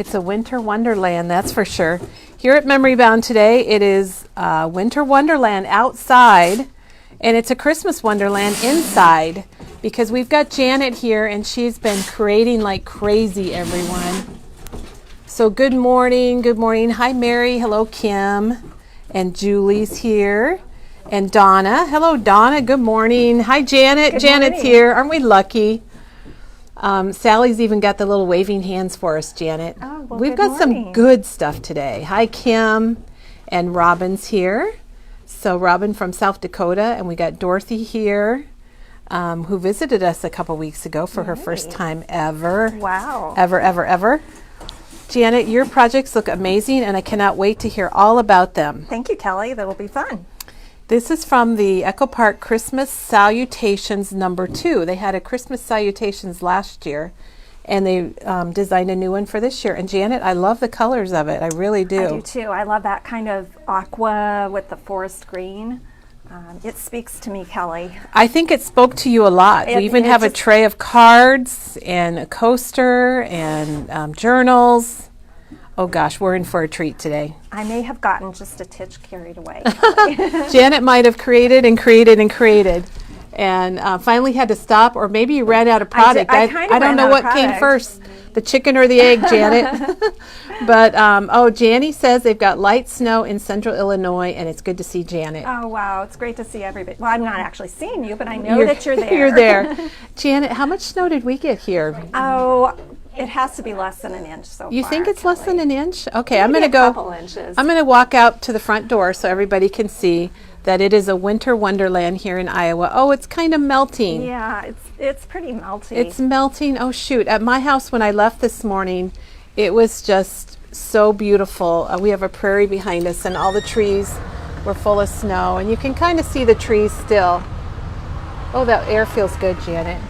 It's a winter wonderland, that's for sure. Here at Memory Bound today, it is winter wonderland outside, and it's a Christmas wonderland inside, because we've got Janet here, and she's been creating like crazy, everyone. So good morning, good morning. Hi, Mary. Hello, Kim. And Julie's here. And Donna. Hello, Donna. Good morning. Hi, Janet. Good Janet's morning. here. Aren't we lucky? Sally's even got the little waving hands for us, Janet. Oh, well, We've good got some morning. good stuff today. Hi, Kim. And Robin's here. So Robin from South Dakota. And we got Dorothy here, who visited us a couple weeks ago for her first time ever. Wow. Ever. Janet, your projects look amazing, and I cannot wait to hear all about them. Thank you, Kelly. That'll be fun. This is from the Echo Park Christmas Salutations #2. They had a Christmas Salutations last year, and they designed a new one for this year. And Janet, I love the colors of it. I really do. I do too. I love that kind of aqua with the forest green. It speaks to me, Kelly. I think it spoke to you a lot. We even have a tray of cards and a coaster and journals. Oh gosh, we're in for a treat today. I may have gotten just a titch carried away. Janet might have created and finally had to stop, or maybe you ran out of product. I kind of I don't ran know out of what came product. first, the chicken or the egg, Janet. But, Janny says they've got light snow in central Illinois, and it's good to see Janet. Oh, wow. It's great to see everybody. Well, I'm not actually seeing you, but I know that you're there. You're there. Janet, how much snow did we get here? Oh, it has to be less than an inch so far. You think it's less than Kelly. an inch? Okay, I'm Maybe going to a go. couple inches. I'm going to walk out to the front door so everybody can see that it is a winter wonderland here in Iowa. Oh, it's kind of melting. Yeah, it's pretty melty. It's melting. Oh, shoot. At my house when I left this morning, it was just so beautiful. We have a prairie behind us, and all the trees were full of snow, and you can kind of see the trees still. Oh, that air feels good, Janet.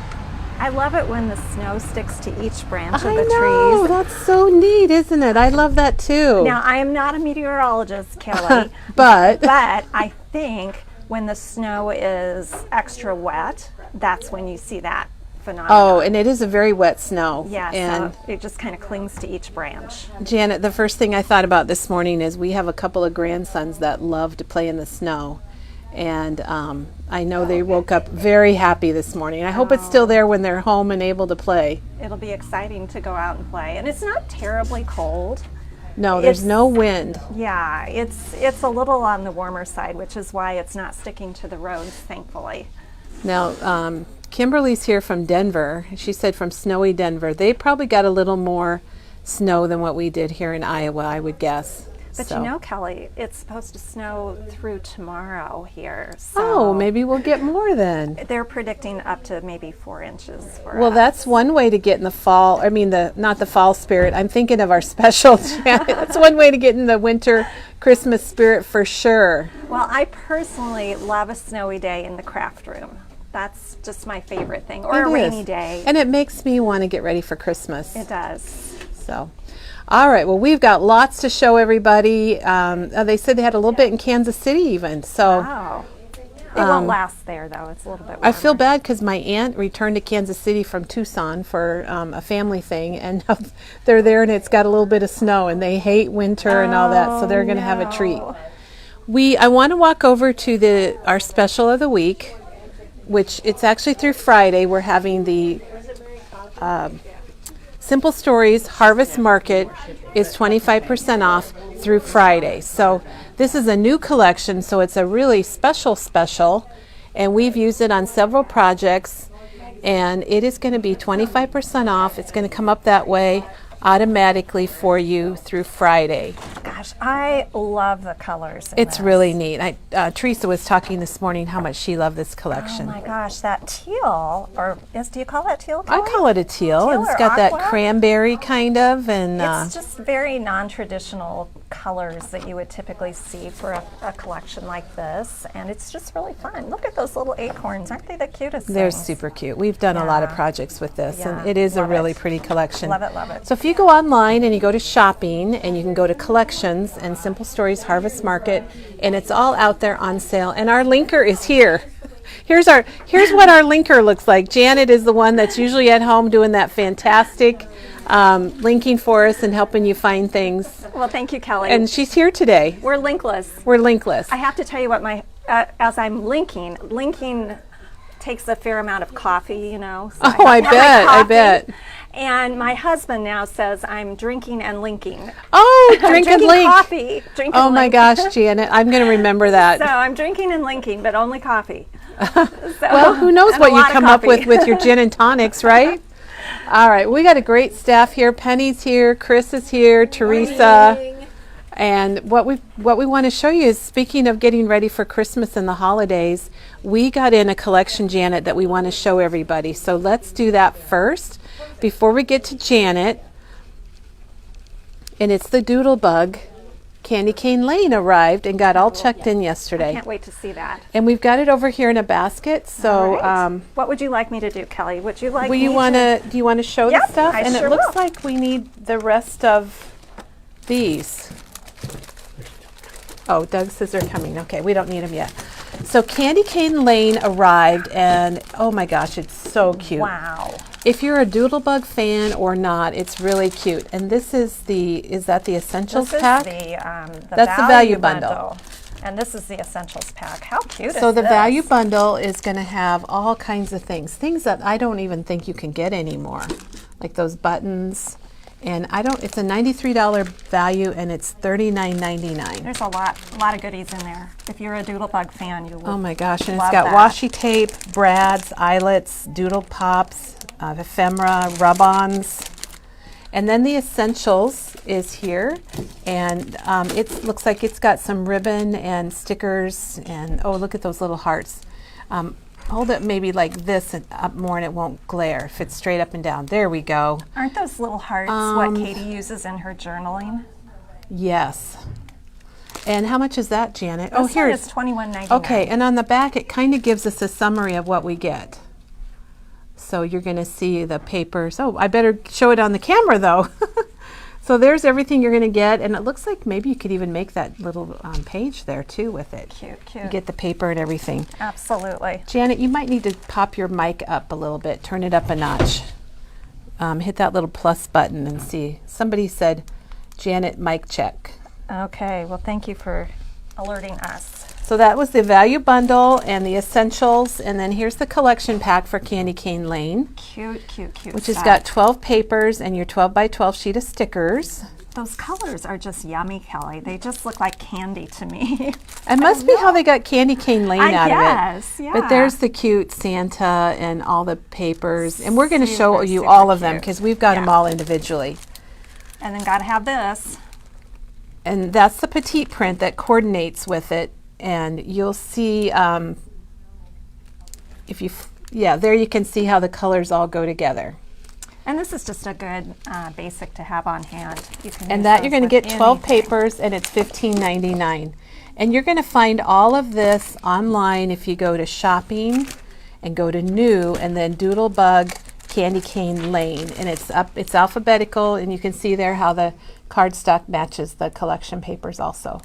I love it when the snow sticks to each branch of I the know. trees. That's so neat, isn't it? I love that too. Now, I am not a meteorologist, Kelly, But but I think when the snow is extra wet, that's when you see that phenomenon. oh, and it is a very wet snow. Yeah, And so it just kind of clings to each branch. Janet, the first thing I thought about this morning is we have a couple of grandsons that love to play in the snow. And I know they woke up very happy this morning. I hope it's still there when they're home and able to play. It'll be exciting to go out and play. And it's not terribly cold. No, there's It's- no wind. Yeah, it's a little on the warmer side, which is why it's not sticking to the roads, thankfully. Now, Kimberly's here from Denver. She said from snowy Denver. They probably got a little more snow than what we did here in Iowa, I would guess. But So- you know, Kelly, it's supposed to snow through tomorrow here. So Oh, maybe we'll get more then. they're predicting up to maybe 4 inches for Well, us. that's one way to get in the fall. I mean, not the fall spirit. I'm thinking of our special. That's one way to get in the winter Christmas spirit for sure. Well, I personally love a snowy day in the craft room. That's just my favorite thing. Or It a is. rainy day. And it makes me want to get ready for Christmas. It does. So, all right. Well, we've got lots to show everybody. They said they had a little bit in Kansas City even. So Wow. It won't last there, though. It's a little bit warmer. I feel bad because my aunt returned to Kansas City from Tucson for a family thing, and now they're there, and it's got a little bit of snow, and they hate winter and all that, so they're going to have a treat. I want to walk over to our special of the week, which it's actually through Friday. We're having the Simple Stories Harvest Market is 25% off through Friday. So this is a new collection, so it's a really special, and we've used it on several projects, and it is going to be 25% off. It's going to come up that way automatically for you through Friday. Gosh, I love the colors. in It's this. really neat. Teresa was talking this morning how much she loved this Oh collection. my gosh, that teal, do you call that teal? I Kelly? call it a teal. Teal It's or got that aqua? cranberry kind of, and It's just very non-traditional colors that you would typically see for a collection like this, and it's just really fun. Look at those little acorns. Aren't they the cutest they're things? super cute. We've done a lot of Yeah. projects with this, and Yeah, it is a love really it. pretty collection. Love it, love it. So if you go online and you go to shopping, and you can go to collections and Simple Stories Harvest Market, and it's all out there on sale. And our linker is here. Here's what our linker looks like. Janet is the one that's usually at home doing that fantastic linking for us and helping you find things. Well, thank you, Kelly. And she's here today. We're linkless. We're linkless. I have to tell you what as I'm linking takes a fair amount of coffee, you know. So Oh, I bet. And my husband now says I'm drinking and linking. Oh, drink and drinking link. coffee. Drink Oh and my link. gosh, Janet, I'm going to remember that. So I'm drinking and linking, but only coffee. Well, who knows and what a you lot of come up coffee. with your gin and tonics, right? All right, we got a great staff here. Penny's here, Chris is here, Teresa. And what we want to show you is, speaking of getting ready for Christmas and the holidays, we got in a collection, Janet, that we want to show everybody. So let's do that first before we get to Janet. And it's the Doodlebug. Candy Cane Lane arrived and got all checked in yesterday. I can't wait to see that. And we've got it over here in a basket. So Right. What would you like me to do, Kelly? Would you like do me you want to show Yep, the stuff? I And sure it looks will. like we need the rest of these. Oh, Doug says they're coming. Okay, we don't need them yet. So Candy Cane Lane arrived, and oh my gosh, it's so cute. Wow. If you're a Doodlebug fan or not, it's really cute. And this is that the Essentials This pack? is the That's the value bundle. And this is the Essentials pack. How cute So is the this? value bundle is going to have all kinds of things that I don't even think you can get anymore, like those buttons. And it's a $93 value, and it's $39.99. There's a lot of goodies in there. If you're a Doodlebug fan, you will. Oh my gosh, and it's love got that. washi tape, brads, eyelets, doodle pops, ephemera, rub-ons. And then the Essentials is here, and it looks like it's got some ribbon and stickers, and oh, look at those little hearts. Hold it maybe like this and up more, and it won't glare if it's straight up and down. There we go. Aren't those little hearts what Katie uses in her journaling? Yes. And how much is that, Janet? This Here one it is is. $21.99. Okay, and on the back it kind of gives us a summary of what we get. So you're going to see the papers. Oh, I better show it on the camera though. So there's everything you're going to get, and it looks like maybe you could even make that little page there too with it. Cute, cute. You get the paper and everything. Absolutely. Janet, you might need to pop your mic up a little bit, turn it up a notch. Hit that little plus button and see. Somebody said, Janet, mic check. Okay, well, thank you for alerting us. So that was the value bundle and the Essentials, and then here's the collection pack for Candy Cane Lane, Cute, cute, cute which has stuff. got 12 papers and your 12 by 12 sheet of stickers. Those colors are just yummy, Kelly. They just look like candy to me. It must be how they got Candy Cane Lane I out guess, of it. yeah. But there's the cute Santa and all the papers, and we're going to show Super, you super all of them cute. because we've got them Yeah. all individually. And then gotta have this. And that's the petite print that coordinates with it, and you'll see there you can see how the colors all go together. And this is just a good basic to have on hand. You can And use that you're those going to with get 12 anything. papers, and it's $15.99. And you're going to find all of this online if you go to shopping and go to new and then Doodlebug Candy Cane Lane, and it's alphabetical, and you can see there how the cardstock matches the collection papers also.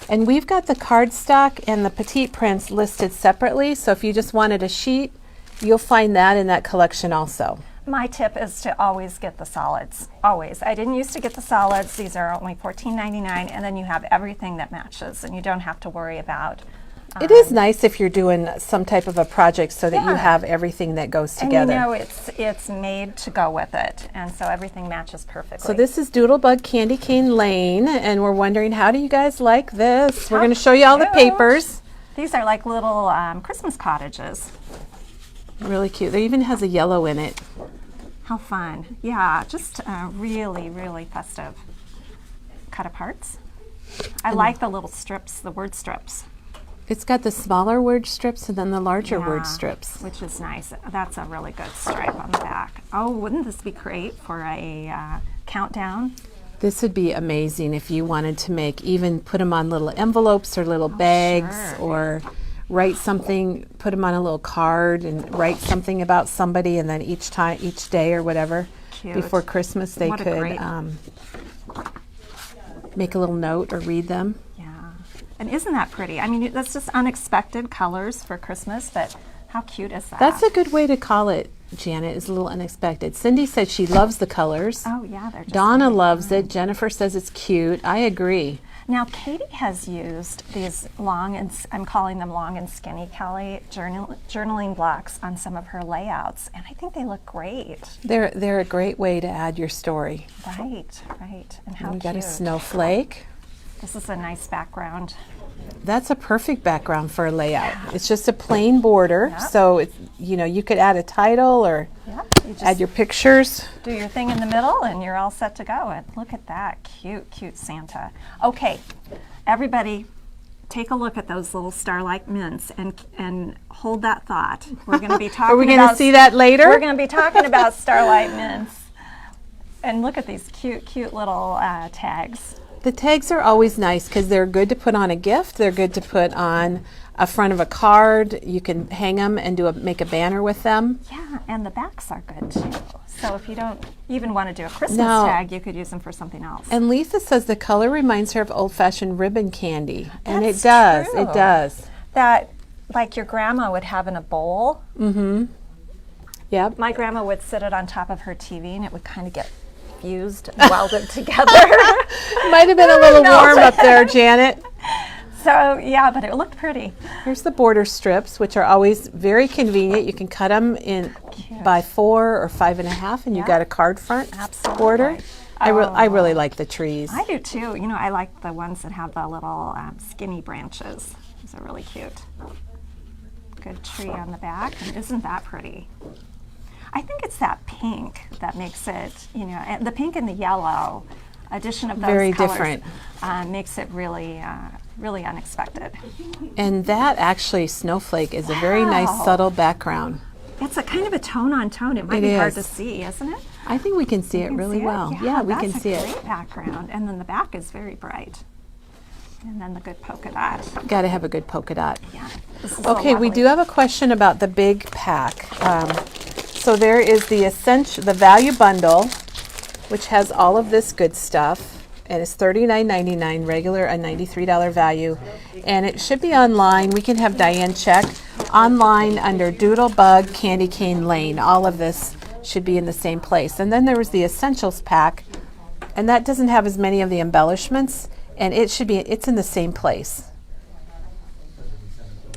And we've got the cardstock and the petite prints listed separately, so if you just wanted a sheet, you'll find that in that collection also. My tip is to always get the solids. Always. I didn't used to get the solids. These are only $14.99, and then you have everything that matches, and you don't have to worry about. It is nice if you're doing some type of a project so that you Yeah. have everything that goes And together. you know it's made to go with it, and so everything matches perfectly. So this is Doodlebug Candy Cane Lane, and we're wondering, how do you guys like this? We're going to show you all the cute. papers. These are like little Christmas cottages. Really cute. There even has a yellow in it. How fun. Yeah, just really, really festive. Cut aparts. I like the little strips, the word strips. It's got the smaller word strips and then the larger Yeah, word strips. which is nice. That's a really good stripe on the back. Oh, wouldn't this be great for a countdown? This would be amazing if you wanted to put them on little envelopes or little bags, sure. or write something, put them on a little card and write something about somebody, and then each day or whatever, Cute. before Christmas they What a could great- make a little note or read them. Yeah. And isn't that pretty? I mean, that's just unexpected colors for Christmas, but how cute is that? That's a good way to call it Janet, is a little unexpected. Cindy said she loves the colors. Oh yeah, they're just Donna really loves fun. it. Jennifer says it's cute. I agree. Now Katie has used these long and I'm calling them long and skinny Kelly journaling blocks on some of her layouts, and I think they look great. They're a great way to add your story. Right, right. And how We got a cute. snowflake. This is a nice background. That's a perfect background for a layout. It's just a plain border, so it's, you could add a title or Yeah, you just add your pictures. do your thing in the middle and you're all set to go. And look at that cute, cute Santa. Okay, everybody take a look at those little starlight mints and hold that thought. We're going to be talking Are we going to see that later? We're going to be talking about starlight mints. And look at these cute, cute little tags. The tags are always nice because they're good to put on a gift. They're good to put on a front of a card. You can hang them and make a banner with them. Yeah, and the backs are good too. So if you don't even want to do a Christmas No. tag, you could use them for something else. And Lisa says the color reminds her of old-fashioned ribbon candy. And it That's does. true. It does. That, like your grandma would have in a bowl. Yep. My grandma would sit it on top of her TV and it would kind of get fused, welded together. Might have been a little No. warm up there, Janet. So yeah, but it looked pretty. Here's the border strips, which are always very convenient. You can cut them in by 4 or 5.5, and you've got a card front Absolutely. border. I really like the trees. I do too. I like the ones that have the little skinny branches. Those are really cute. Good tree on the back. And isn't that pretty? I think it's that pink that makes it, and the pink and the yellow addition of those Very colors different. Makes it really, really unexpected. And that actually, snowflake, is a very nice Wow. subtle background. It's a kind of a tone on tone. It might It be hard to is. see, isn't it? I think we can see it really See it? well. Yeah, we can that's see a it. great background, and then the back is very bright. And then the good polka dot. Got to have a good polka dot. Yeah. This is Okay, we do have a question about the big pack. So there is the value bundle, which has all of this good stuff, and it's $39.99 regular, a $93 value, and it should be online. We can have Diane check online under Doodlebug Candy Cane Lane. All of this should be in the same place. And then there was the essentials pack, and that doesn't have as many of the embellishments, and it's in the same place.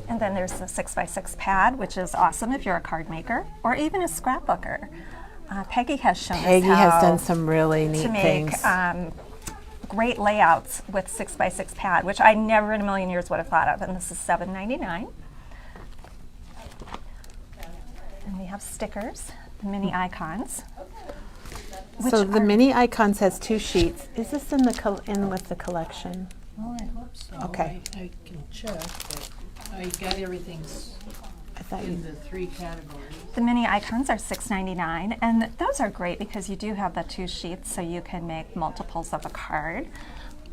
And then there's the 6x6 pad, which is awesome if you're a card maker or even a scrapbooker. Peggy has shown Peggy us how has done some really neat to make things. great layouts with 6x6 pad, which I never in a million years would have thought of. And this is $7.99. And we have stickers, the mini icons. So the mini icons has 2 sheets. Is this in with the collection? Well, I hope so. Okay. I can check, but I got everything I thought in the 3 categories. The mini icons are $6.99, and those are great because you do have the 2 sheets, so you can make multiples of a card.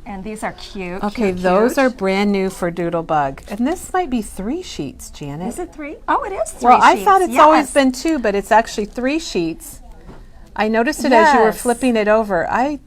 And these are cute. Okay, cute, those cute. are brand new for Doodlebug. And this might be 3 sheets, Janet. Is it 3? Oh, it is 3 Well, I sheets. thought it's yes. always been 2, but it's actually 3 sheets. I noticed it as you were Yes. flipping it over. I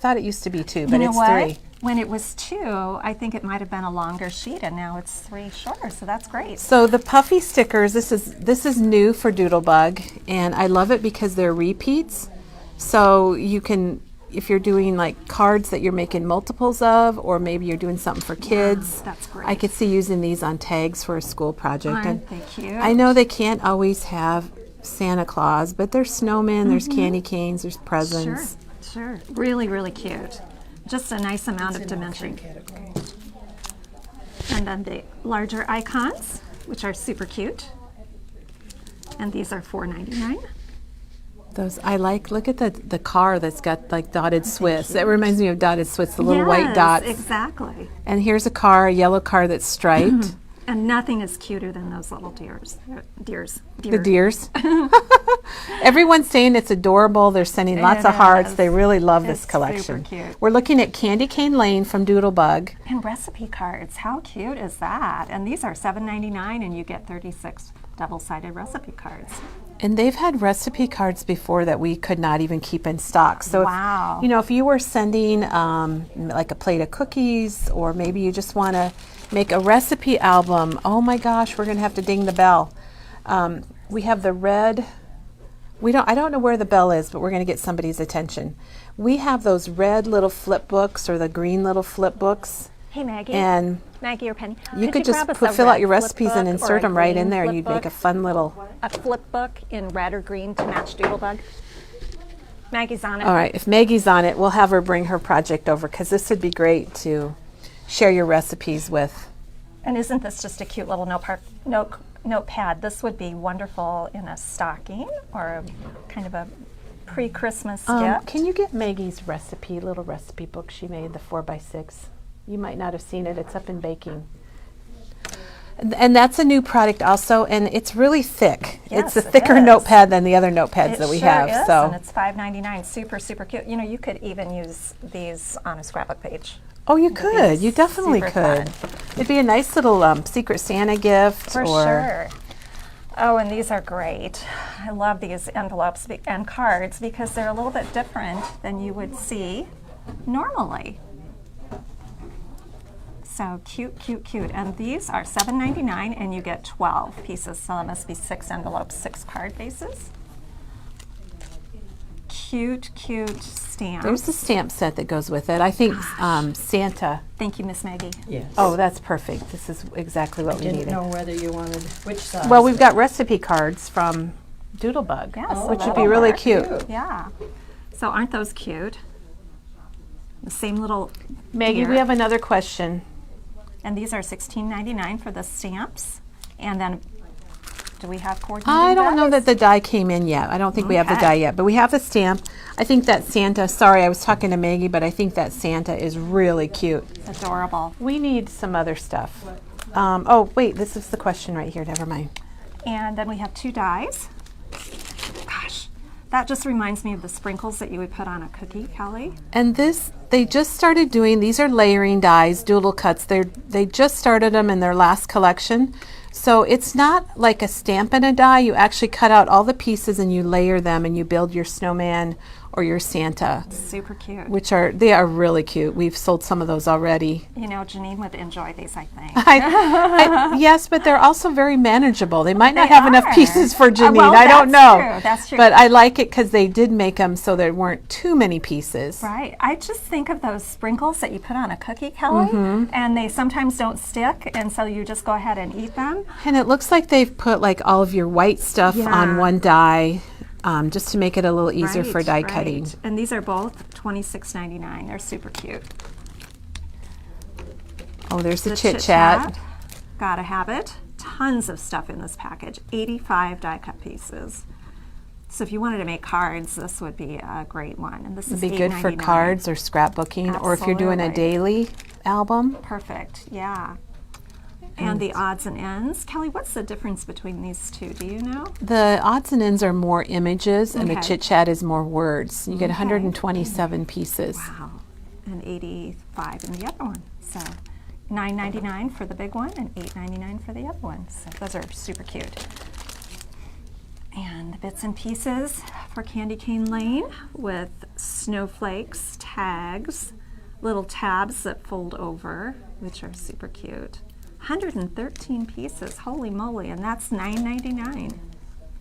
thought it used to be 2, but You know it's what? 3. When it was 2, I think it might have been a longer sheet, and now it's 3 shorter, so that's great. So the puffy stickers, this is new for Doodlebug, and I love it because they're repeats. So you can, if you're doing like cards that you're making multiples of, or maybe you're doing something for kids, that's great. I could see using these on tags for a school project. Aren't they cute? I know they can't always have Santa Claus, but there's snowmen, there's candy canes, there's Sure, presents. sure. Really, really cute. Just a nice amount of dimension. And then the larger icons, which are super cute. And these are $4.99. Those I like. Look at the car that's got like dotted Swiss. That reminds me of dotted Swiss, the little white Yes, dots. exactly. And here's a car, a yellow car that's striped. And nothing is cuter than those little deers. The deers. Everyone's saying it's adorable. They're sending lots of hearts. is. They really love this It's collection. super cute. We're looking at Candy Cane Lane from Doodlebug. And recipe cards. How cute is that? And these are $7.99, and you get 36 double-sided recipe cards. And they've had recipe cards before that we could not even keep in stock. So Wow. if you were sending like a plate of cookies, or maybe you just want to make a recipe album, oh my gosh, we're going to have to ding the bell. We have the red I don't know where the bell is, but we're going to get somebody's attention. We have those red little flip books or the green little flip books. Hey, Maggie. And Maggie or Penny. you could just grab us a fill out red your flip recipes and book or insert a them right in green there. flip You'd make a book? fun little... A flip book in red or green to match Doodlebug. Maggie's on it. All right, if Maggie's on it, we'll have her bring her project over because this would be great to share your recipes with. And isn't this just a cute little notepad? This would be wonderful in a stocking or kind of a pre-Christmas gift. Can you get Maggie's little recipe book she made, the 4x6? You might not have seen it. It's up in baking. And that's a new product also, and it's really thick. Yes, it's a it thicker is. notepad than the other notepads that we sure have. Is, so and it's $5.99. Super, super cute. You know, you could even use these on a scrapbook page. oh, you could. You definitely super could. fun. It'd be a nice little Secret Santa gift. For or sure. Oh, and these are great. I love these envelopes and cards because they're a little bit different than you would see normally. So cute, cute, cute. And these are $7.99 and you get 12 pieces. So that must be 6 envelopes, 6 card bases. Cute, cute stamps. There's the stamp set that goes with it. I think Santa. Thank you, Miss Maggie. Yes. Oh, that's perfect. This is exactly what we Didn't needed. know whether you wanted which size. Well, we've got recipe cards from Doodlebug, Yes, which would that'll be really work. cute. Yeah. So aren't those cute? The same little Maggie, deer. we have another question. And these are $16.99 for the stamps. And then, do we have coordinating I don't know dies? that the die came in yet. I don't think we have the Okay. die yet, but we have the stamp. I think that Santa, sorry, I was talking to Maggie, but I think that Santa is really cute. Adorable. We need some other stuff. Oh, wait, this is the question right here. Never mind. And then we have 2 dies. Gosh, that just reminds me of the sprinkles that you would put on a cookie, Kelly. And this, they just started doing, these are layering dies, doodle cuts. They just started them in their last collection. So it's not like a stamp and a die. You actually cut out all the pieces and you layer them and you build your snowman or your Santa, Super cute. they are really cute. We've sold some of those already. You know, Janine would enjoy these, I think. Yes, but they're also very manageable. They might not They have enough are. pieces for Janine. Well, I don't know. True. That's true. But I like it because they did make them so there weren't too many pieces. Right. I just think of those sprinkles that you put on a cookie, Kelly, and they sometimes don't stick, and so you just go ahead and eat them. And it looks like they've put like all of your white stuff on one die just to make it a little easier for die cutting. And these are both $26.99. They're super cute. Oh, there's the Chit Chat. Gotta have it. Tons of stuff in this package. 85 die cut pieces. So if you wanted to make cards, this would be a great one. And this is It'd be good for $8.99. cards or scrapbooking, or if you're doing a Absolutely. daily album. Perfect, yeah. And the odds and ends. Kelly, what's the difference between these two? Do you know? The odds and ends are more images, and the Okay. Chit Chat is more words. You get 127 pieces. Wow. And 85 in the other one. So $9.99 for the big one and $8.99 for the other one. So those are super cute. And the bits and pieces for Candy Cane Lane with snowflakes, tags, little tabs that fold over, which are super cute. 113 pieces, holy moly, and that's $9.99.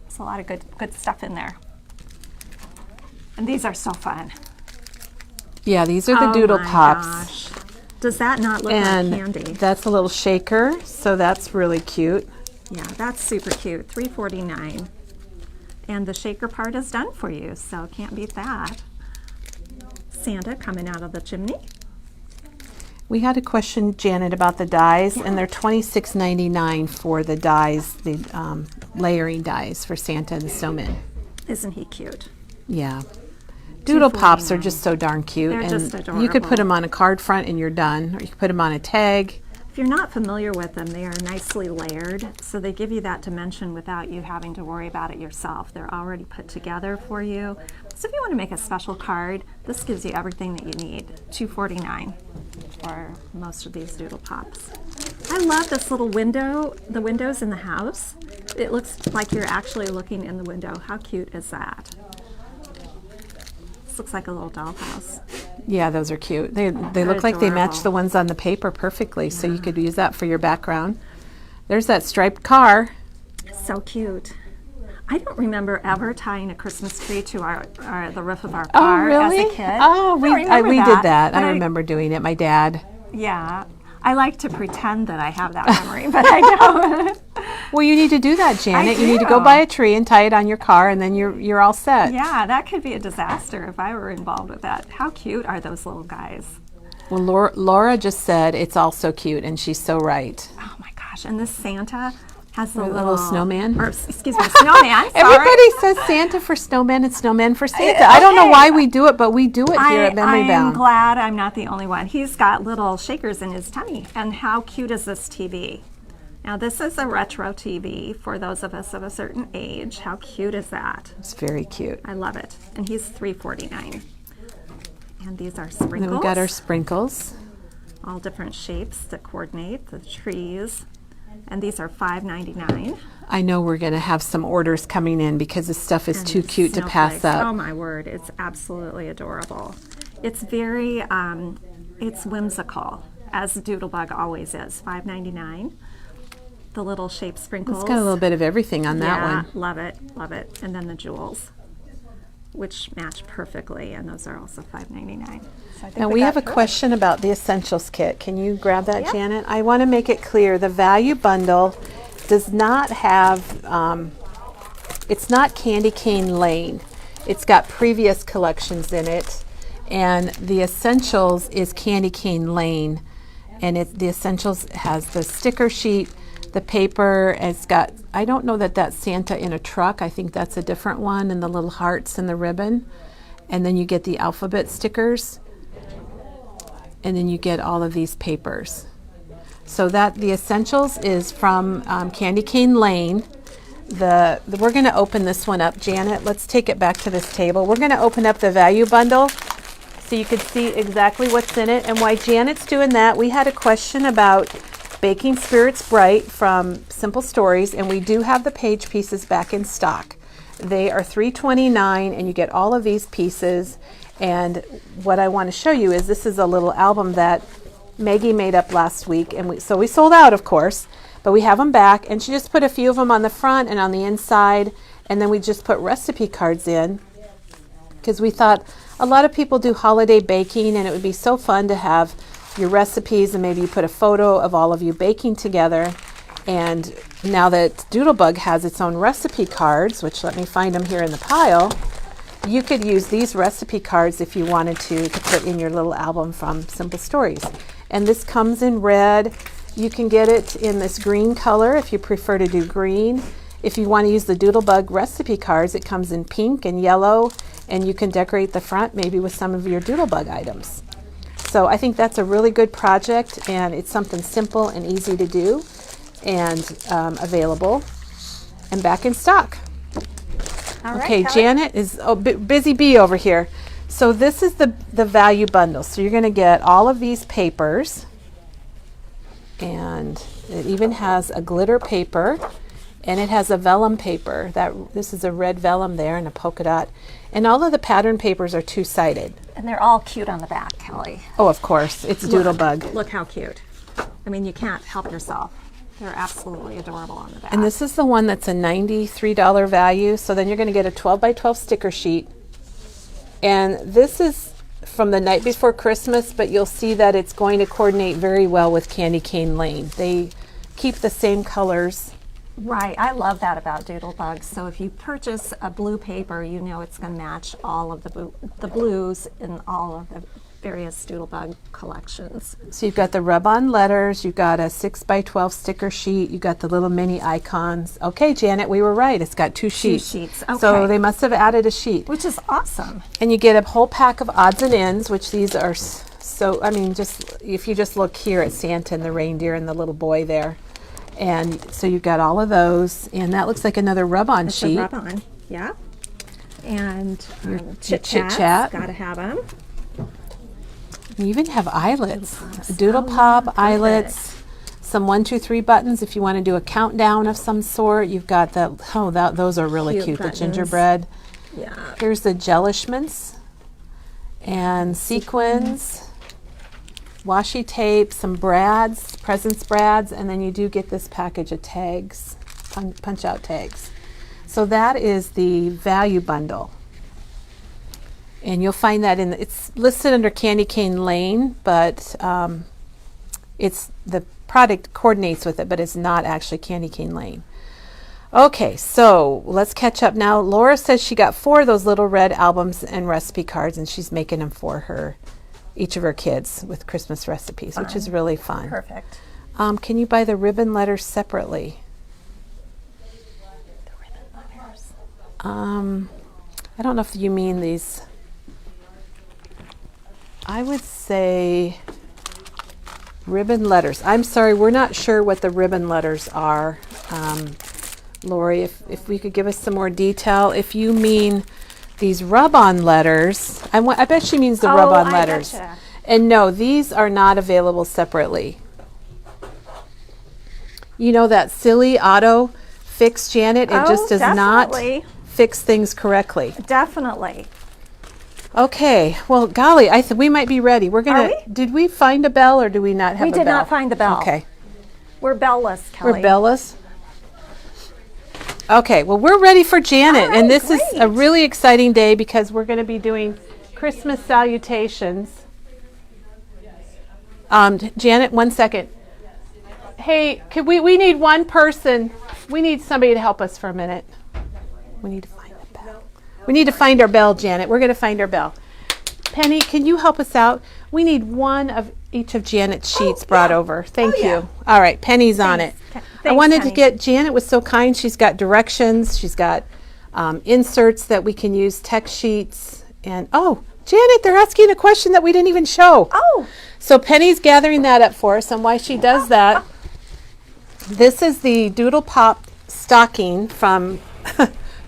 There's a lot of good stuff in there. And these are so fun. Yeah, these are the Doodle Oh my Pops. gosh. Does that not look And like candy? that's a little shaker, so that's really cute. Yeah, that's super cute. $3.49. And the shaker part is done for you, so can't beat that. Santa coming out of the chimney. We had a question, Janet, about the dies, and they're $26.99 for the dies, the layering dies for Santa and the Snowman. Isn't he cute? Yeah. Doodle Pops are $2.49. just so darn cute. They're and just you could put adorable. them on a card front and you're done, or you could put them on a tag. If you're not familiar with them, they are nicely layered, so they give you that dimension without you having to worry about it yourself. They're already put together for you. So if you want to make a special card, this gives you everything that you need. $2.49 for most of these Doodle Pops. I love this little window, the windows in the house. It looks like you're actually looking in the window. How cute is that? This looks like a little dollhouse. Yeah, those are cute. They look like they match adorable. the ones on the paper perfectly, so you could use that for your background. There's that striped car. So cute. I don't remember ever tying a Christmas tree to the roof of our Oh, car really? as a kid. Oh, we remember did that. but I remember doing it. My dad. Yeah. I like to pretend that I have that memory, but I don't. Well, you need to do that, Janet. I You need to go do. buy a tree and tie it on your car, and then you're all set. Yeah, that could be a disaster if I were involved with that. How cute are those little guys? Well, Laura just said it's all so cute, and she's so right. Oh my gosh! And this Santa has the A little snowman. Or excuse me, snowman. Sorry. Everybody says Santa for snowman and snowman for Santa. I don't know Okay. why we do it, but we do it here at Memory I'm Bound. glad I'm not the only one. He's got little shakers in his tummy. And how cute is this TV? Now this is a retro TV for those of us of a certain age. How cute is that? It's very cute. I love it. And he's $3.49. And these are sprinkles. And then we got our sprinkles. All different shapes to coordinate the trees. And these are $5.99. I know we're going to have some orders coming in because this stuff is And too cute to pass snowflakes. Oh up. my word, it's absolutely adorable. It's very, it's whimsical, as Doodlebug always is. $5.99. The little shape sprinkles. It's got a little bit of everything on that Yeah, one. love it, love it. And then the jewels, which match perfectly, and those are also $5.99. So I think Now we have a got question about the Essentials Kit. Can you grab that, Yep. Janet? I want to make it clear the value bundle does not have, it's not Candy Cane Lane. It's got previous collections in it. And the Essentials is Candy Cane Lane. And the Essentials has the sticker sheet, the paper, and it's got, I don't know that that's Santa in a truck. I think that's a different one, and the little hearts and the ribbon. And then you get the alphabet stickers. And then you get all of these papers. So that the Essentials is from Candy Cane Lane. We're going to open this one up. Janet, let's take it back to this table. We're going to open up the value bundle so you can see exactly what's in it. And while Janet's doing that, we had a question about Baking Spirits Bright from Simple Stories, and we do have the page pieces back in stock. They are $3.29, and you get all of these pieces. And what I want to show you is this is a little album that Maggie made up last week, and so we sold out, of course, but we have them back, and she just put a few of them on the front and on the inside, and then we just put recipe cards in because we thought a lot of people do holiday baking, and it would be so fun to have your recipes, and maybe you put a photo of all of you baking together. And now that Doodlebug has its own recipe cards, which let me find them here in the pile, you could use these recipe cards if you wanted to put in your little album from Simple Stories. And this comes in red. You can get it in this green color if you prefer to do green. If you want to use the Doodlebug recipe cards, it comes in pink and yellow, and you can decorate the front maybe with some of your Doodlebug items. So I think that's a really good project, and it's something simple and easy to do, and available and back in stock. All right, Okay, Kelly. Janet is busy bee over here. So this is the value bundle. So you're going to get all of these papers, and it even has a glitter paper, and it has a vellum paper. This is a red vellum there and a polka dot. And all of the pattern papers are two-sided. And they're all cute on the back, Kelly. Oh, of course, it's Doodlebug. Look how cute. I mean, you can't help yourself. They're absolutely adorable on the back. And this is the one that's a $93 value. So then you're going to get a 12 by 12 sticker sheet. And this is from the night before Christmas, but you'll see that it's going to coordinate very well with Candy Cane Lane. They keep the same colors. Right, I love that about Doodlebug. So if you purchase a blue paper, you know it's going to match all of the blues in all of the various Doodlebug collections. So you've got the rub-on letters, you've got a 6 by 12 sticker sheet, you've got the little mini icons. Okay, Janet, we were right. It's got two sheets. Okay. So they must have added a sheet. Which is awesome. And you get a whole pack of odds and ends, which these are so, I mean, just if you just look here at Santa and the reindeer and the little boy there. And so you've got all of those, and that looks like another rub-on It's sheet. a rub-on, yeah. And Chit Chit Chat. Gotta have them. You even have eyelets, Doodle Pop eyelets, some 1, 2, 3 buttons if you want to do a countdown of some sort. You've got those are really cute. buttons. The gingerbread. Yeah. Here's the Jellishments and sequins, washi tape, some brads, presents brads, and then you do get this package of tags, punch out tags. So that is the value bundle. And you'll find that it's listed under Candy Cane Lane, but it's the product coordinates with it, but it's not actually Candy Cane Lane. Okay, so let's catch up now. Laura says she got 4 of those little red albums and recipe cards, and she's making them for each of her kids with Christmas recipes, which is really fun. Perfect. Can you buy the ribbon letters separately? The ribbon letters. I don't know if you mean these. I would say ribbon letters. I'm sorry, we're not sure what the ribbon letters are. Lori, if we could give us some more detail. If you mean these rub-on letters, I bet she means the rub-on letters. Gotcha. And no, these are not available separately. You know that silly auto fix, Janet? It just does definitely. not fix things correctly. Definitely. Okay, well, golly, we might be ready. We're gonna. Are we? Did we find a bell or do we not have a bell? We did not find the bell. Okay, We're bell-less, Kelly. we're bellless. Okay, well, we're ready for Janet, All right, and this is a great. really exciting day because we're going to be doing Christmas salutations. Janet, 1 second. Hey, we need one person. We need somebody to help us for a minute. We need to find a bell. We need to find our bell, Janet. We're going to find our bell. Penny, can you help us out? We need one of each of Janet's sheets brought over. Thank you. All right, Penny's on it. I wanted to get, Janet was so kind. She's got directions. She's got inserts that we can use, text sheets. And, oh, Janet, they're asking a question that we didn't even show. Oh. So Penny's gathering that up for us, and while she does that, this is the Doodle Pop stocking from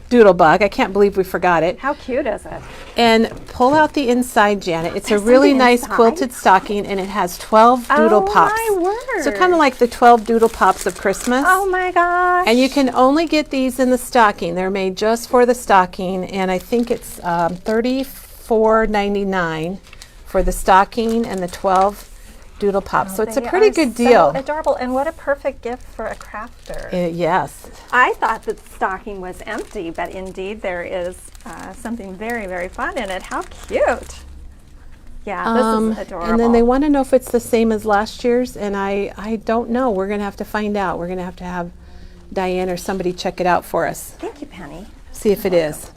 Doodlebug. I can't believe we forgot it. How cute is it? And pull out the inside, Janet. It's a There's really something nice inside? quilted stocking, and it has 12 Doodle Pops. Oh, my word. So kind of like the 12 Doodle Pops of Christmas. Oh, my gosh. And you can only get these in the stocking. They're made just for the stocking, and I think it's $34.99 for the stocking and the 12 Doodle Pops. So it's a They pretty are good deal. So adorable, and what a perfect gift for a crafter. Yes. I thought that the stocking was empty, but indeed there is something very, very fun in it. How cute. Yeah, this is adorable. And then they want to know if it's the same as last year's, and I don't know. We're going to have to find out. We're going to have Diane or somebody check it out for us. Thank you, Penny. See if it is.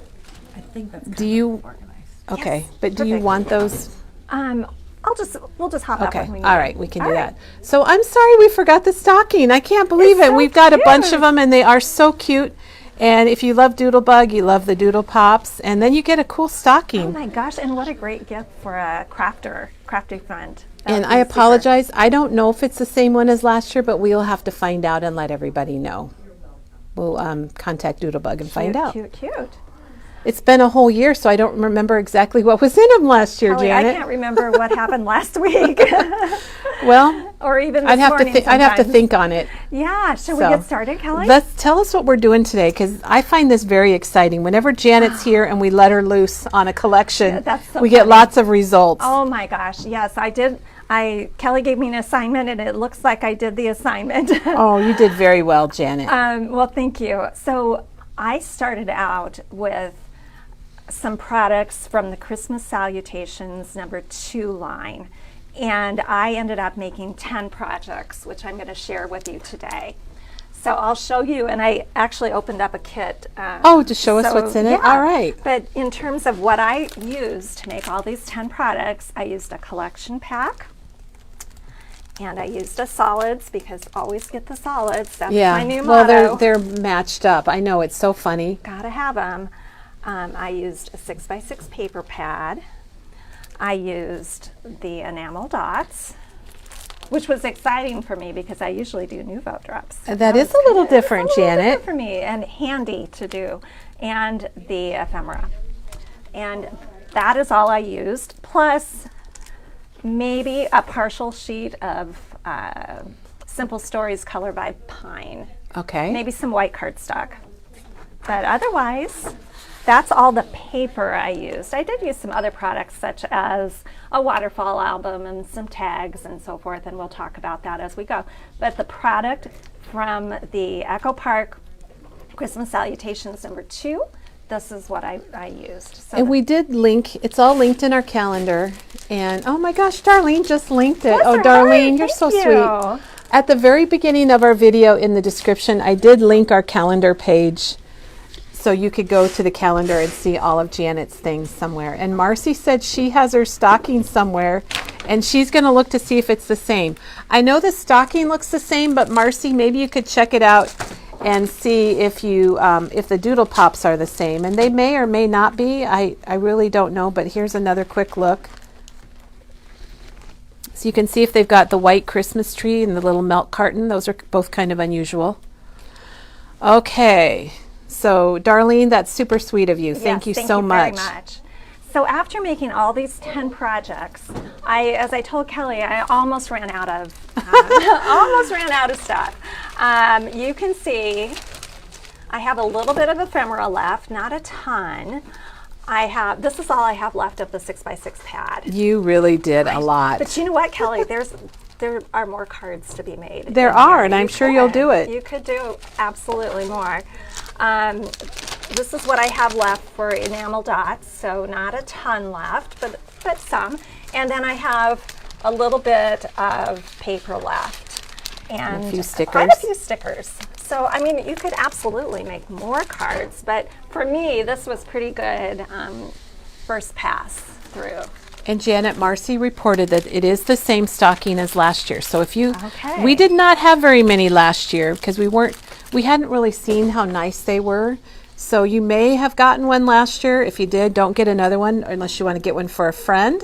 I think that's Do you? organized. Okay, Yes, but do you perfect. want those? We'll just hop up Okay, when we need all it. right, we can All do right. that. So I'm sorry we forgot the stocking. I can't believe It's it. so We've got a bunch cute. of them, and they are so cute. And if you love Doodlebug, you love the Doodle Pops, and then you get a cool Oh stocking. my gosh, and what a great gift for a crafting friend. That And would I be super. apologize. I don't know if it's the same one as last year, but we'll have to find out and let everybody know. We'll contact Doodlebug and find out. Cute, cute. It's been a whole year, so I don't remember exactly what was in them last year, Kelly, I Janet. can't remember what happened last week. Well, Or even this I'd have to morning I'd have to sometimes. think on it. Yeah, shall So, we get started, Kelly? Let's tell us what we're doing today, because I find this very exciting. Whenever Janet's here and we let her loose on a collection, That's so we get funny. lots of results. Oh my gosh, yes, I did. Kelly gave me an assignment, and it looks like I did the assignment. Oh, you did very well, Janet. Well, thank you. So I started out with some products from the Christmas Salutations #2 line, and I ended up making 10 projects, which I'm going to share with you today. So I'll show you, and I actually opened up a kit. To show us what's in it? yeah. All right. But in terms of what I used to make all these 10 products, I used a collection pack, and I used a solids, because always get the solids. That's my new well, motto. they're matched up. I know, it's so funny. Gotta have them. I used a 6x6 paper pad. I used the enamel dots, which was exciting for me because I usually do Nuvo drops. That is a little different, It's a little Janet. different for me, and handy to do. And the ephemera. And that is all I used, plus maybe a partial sheet of Simple Stories Color by Pine. Okay. Maybe some white cardstock. But otherwise, that's all the paper I used. I did use some other products, such as a waterfall album and some tags and so forth, and we'll talk about that as we go. But the product from the Echo Park Christmas Salutations number 2. This is what I used. So And we did link, it's all linked in our calendar. And oh my gosh, Darlene just linked it. Bless Oh, her Darlene, heart, you're so thank sweet. you. At the very beginning of our video in the description, I did link our calendar page. So you could go to the calendar and see all of Janet's things somewhere. And Marcy said she has her stocking somewhere and she's going to look to see if it's the same. I know the stocking looks the same, but Marcy, maybe you could check it out and see if you if the doodle pops are the same. And they may or may not be. I really don't know, but here's another quick look. So you can see if they've got the white Christmas tree and the little milk carton. Those are both kind of unusual. Okay. So, Darlene, that's super sweet of you. Thank you so much. Very much. So after making all these 10 projects, as I told Kelly, I almost ran out of stuff. You can see I have a little bit of ephemera left, not a ton. This is all I have left of the 6x6 pad. You really did a lot. But you know what, Kelly? There are more cards to be made. There are, and I'm sure you'll do it. You could do absolutely more. This is what I have left for enamel dots, so not a ton left, but some. And then I have a little bit of paper left. And a few stickers. Quite a few stickers. So, I mean, you could absolutely make more cards, but for me, this was pretty good first pass through. And Janet, Marcy reported that it is the same stocking as last year. So if you, Okay. we did not have very many last year because we hadn't really seen how nice they were. So you may have gotten one last year. If you did, don't get another one unless you want to get one for a friend.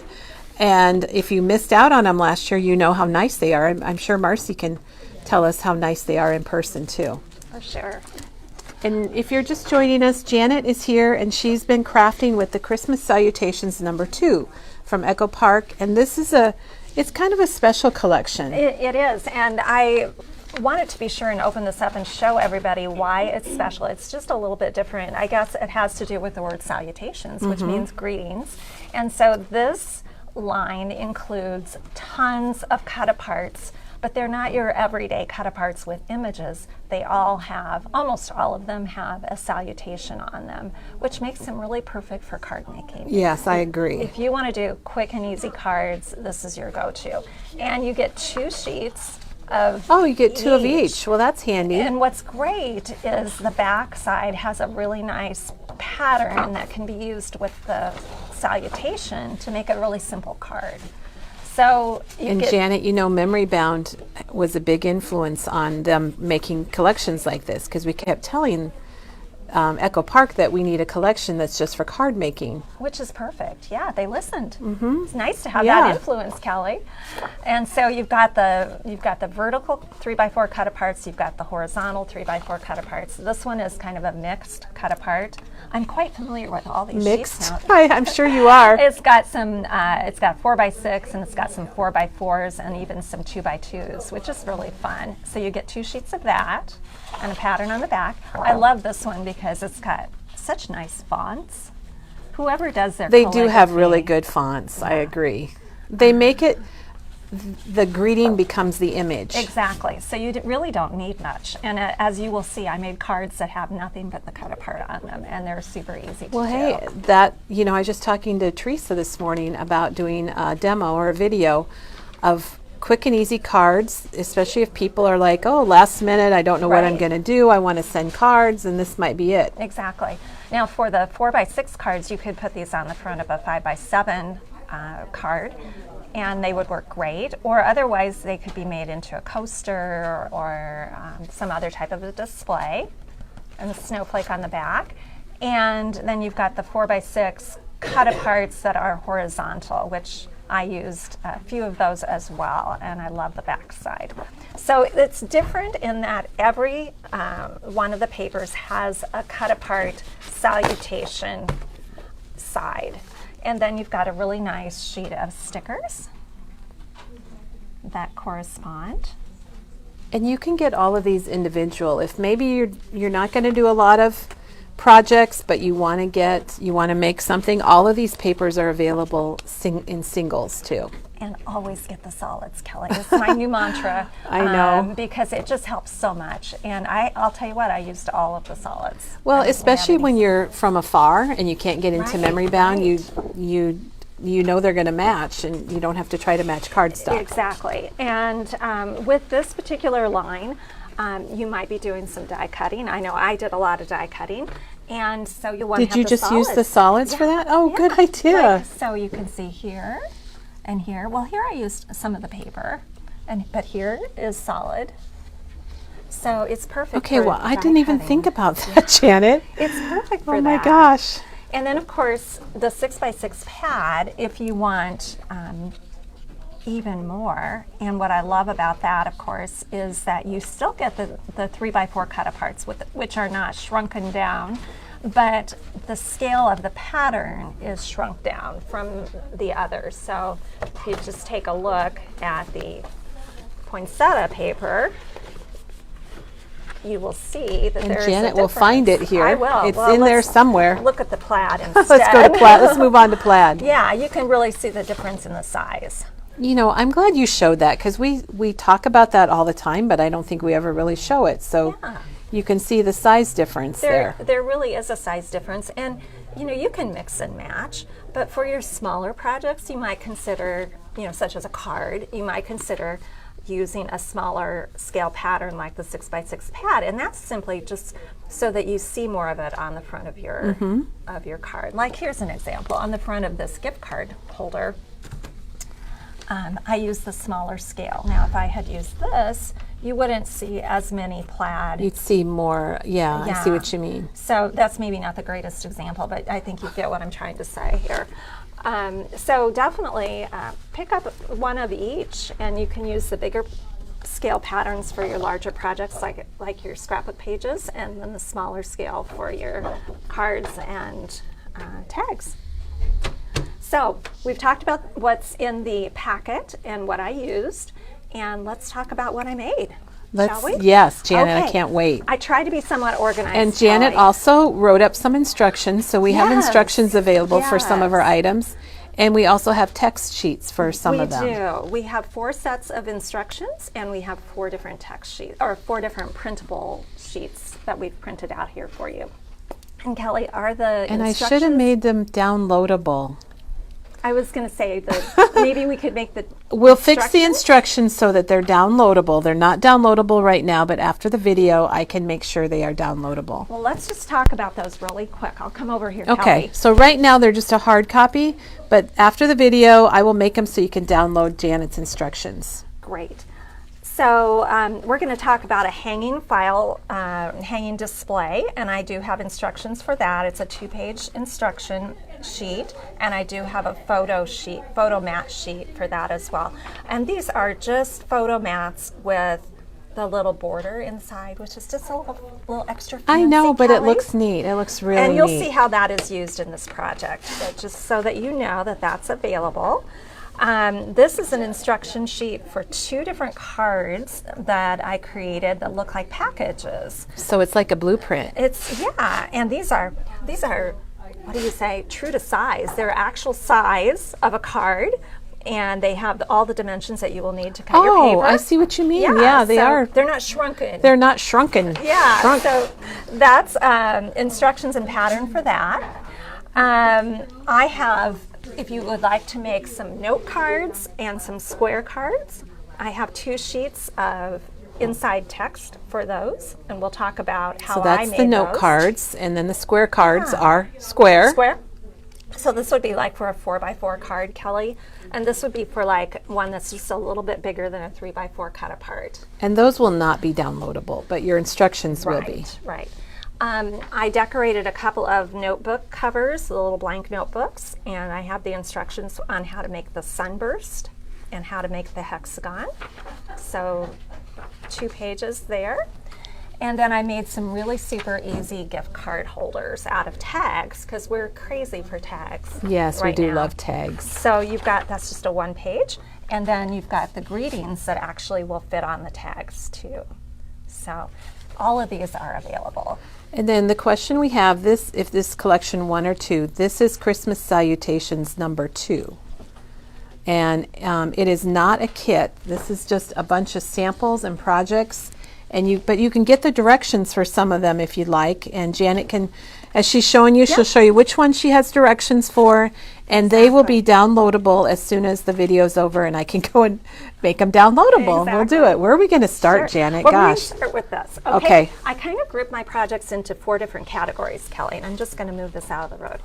And if you missed out on them last year, you know how nice they are. I'm sure Marcy can tell us how nice they are in person too. For sure. And if you're just joining us, Janet is here and she's been crafting with the Christmas Salutations number 2 from Echo Park. And this is it's kind of a special collection. It is, and I wanted to be sure and open this up and show everybody why it's special. It's just a little bit different. I guess it has to do with the word salutations, which means greetings. And so this line includes tons of cut-aparts, but they're not your everyday cut-aparts with images. They all have, almost all of them have a salutation on them, which makes them really perfect for card making. Yes, I agree. If you want to do quick and easy cards, this is your go-to. And you get 2 sheets of Oh, you get 2 of each. Well, that's handy. And what's great is the back side has a really nice pattern that can be used with the salutation to make a really simple card. So And Janet, you know, Memory Bound was a big influence on them making collections like this because we kept telling Echo Park that we need a collection that's just for card making. which is perfect. Yeah, they listened. It's nice to have Yeah. that influence, Kelly. And so you've got the vertical 3x4 cut-aparts. You've got the horizontal 3x4 cut-aparts. This one is kind of a mixed cut-apart. I'm quite familiar with all these Mixed? sheets now. I'm sure you are. It's got some. It's got 4x6 and it's got some 4x4s and even some 2x2s, which is really fun. So you get 2 sheets of that and a pattern on the back. I love this one because it's got such nice fonts. Whoever does their They do have really calligraphy- good fonts. I agree. They make it, the greeting becomes the image. Exactly. So you really don't need much. And as you will see, I made cards that have nothing but the cut-apart on them, and they're super easy to Well, do. hey, that, you know, I was just talking to Teresa this morning about doing a demo or a video of quick and easy cards, especially if people are like, oh, last minute, I don't know what I'm Right. going to do. I want to send cards, and this might be it. Exactly. Now for the 4x6 cards, you could put these on the front of a 5x7 card, and they would work great. Or otherwise, they could be made into a coaster or some other type of a display, and a snowflake on the back. And then you've got the 4x6 cut-aparts that are horizontal, which I used a few of those as well, and I love the back side. So it's different in that every one of the papers has a cut-apart salutation side. And then you've got a really nice sheet of stickers that correspond. And you can get all of these individual. If maybe you're not going to do a lot of projects, but you want to make something, all of these papers are available in singles too. And always get the solids, Kelly. It's my new mantra. I know. Because it just helps so much. And I'll tell you what, I used all of the solids. Well, I didn't especially have when any- you're from afar and you can't get into Right, memory bound, right. you know they're going to match, and you don't have to try to match cardstock. Exactly. And with this particular line, you might be doing some die cutting. I know I did a lot of die cutting. And so you'll want to Did have you the just use the solids. solids for that? Oh, Yeah. good idea. Like, so you can see here and here. Well, here I used some of the paper, but here is solid. So it's perfect. Okay, for well, I die didn't even cutting. think about that, Janet. It's perfect for Oh that. my gosh. And then, of course, the 6x6 pad, if you want even more. And what I love about that, of course, is that you still get the 3x4 cut aparts, which are not shrunken down, but the scale of the pattern is shrunk down from the others. So if you just take a look at the poinsettia paper, you will see that And there's Janet a will find it difference. here. I will. It's Well, in there let's somewhere. Look at the plaid instead. Let's go to plaid. Let's move on to plaid. Yeah, you can really see the difference in the size. You know, I'm glad you showed that, because we talk about that all the time, but I don't think we ever really show it. So Yeah. you can see the size difference there. There really is a size difference, and you know, you can mix and match, but for your smaller projects, you might consider, you know, such as a card, you might consider using a smaller scale pattern like the 6x6 pad, and that's simply just so that you see more of it on the front of your card. Like, here's an example on the front of this gift card holder. I use the smaller scale. Now, if I had used this, you wouldn't see as many plaid. You'd see more. Yeah, I see Yeah. what you mean. So that's maybe not the greatest example, but I think you get what I'm trying to say here. So definitely pick up one of each, and you can use the bigger scale patterns for your larger projects, like your scrapbook pages, and then the smaller scale for your cards and tags. So we've talked about what's in the packet and what I used, and let's talk about what I made. Shall we? Yes, Janet, I Okay. can't wait. I try to be somewhat organized. And Janet Kelly. also wrote up some instructions, so we have Yes. instructions available for some of our Yes. items. And we also have text sheets for some We of them. do. We have 4 sets of instructions, and we have 4 different text sheets, or 4 different printable sheets that we've printed out here for you. And Kelly, are the And I instructions? should have made them downloadable. I was going to say that maybe we could make the. We'll fix the instructions so that they're downloadable. They're not downloadable right now, but after the video, I can make sure they are downloadable. Well, let's just talk about those really quick. I'll come over here, Okay, Kelly. so right now they're just a hard copy, but after the video, I will make them so you can download Janet's instructions. Great. So we're going to talk about a hanging file, hanging display, and I do have instructions for that. It's a 2-page instruction sheet, and I do have a photo mat sheet for that as well. And these are just photo mats with the little border inside, which is just a little extra fancy, I know, but it Kelly. looks neat. It looks really And you'll neat. see how that is used in this project, but just so that you know that that's available. This is an instruction sheet for 2 different cards that I created that look like packages. So it's like a blueprint. And these are what do you say, true to size. They're actual size of a card, and they have all the dimensions that you will need to cut your paper. Oh, I see what you mean. Yeah, they so are. They're not shrunken. They're not shrunken. Yeah, Shrunk. so that's instructions and pattern for that. I have, if you would like to make some note cards and some square cards, I have 2 sheets of inside text for those, and we'll talk about how So I that's made the note those. cards, and then the square cards Yeah. are square. Square. So this would be like for a 4x4 card, Kelly, and this would be for like one that's just a little bit bigger than a 3x4 cut apart. And those will not be downloadable, but your instructions will be. Right. I decorated a couple of notebook covers, the little blank notebooks, and I have the instructions on how to make the sunburst and how to make the hexagon. So 2 pages there. And then I made some really super easy gift card holders out of tags, because we're crazy for tags. Yes, we right do now. love tags. So you've got, that's just a 1 page, and then you've got the greetings that actually will fit on the tags too. So all of these are available. And then the question we have, if this collection 1 or 2, this is Christmas Salutations number 2. And it is not a kit. This is just a bunch of samples and projects. But you can get the directions for some of them if you'd like. And Janet can, as she's showing you, she'll show you which one she has directions for, and they will be downloadable as soon as the video's over, and I can go and make them downloadable. Exactly. We'll do it. Where are we going to start, Sure. Janet? Well, Gosh. we're going to start with this. Okay. I kind of group my projects into 4 different categories, Kelly, and I'm just going to move this out of the road.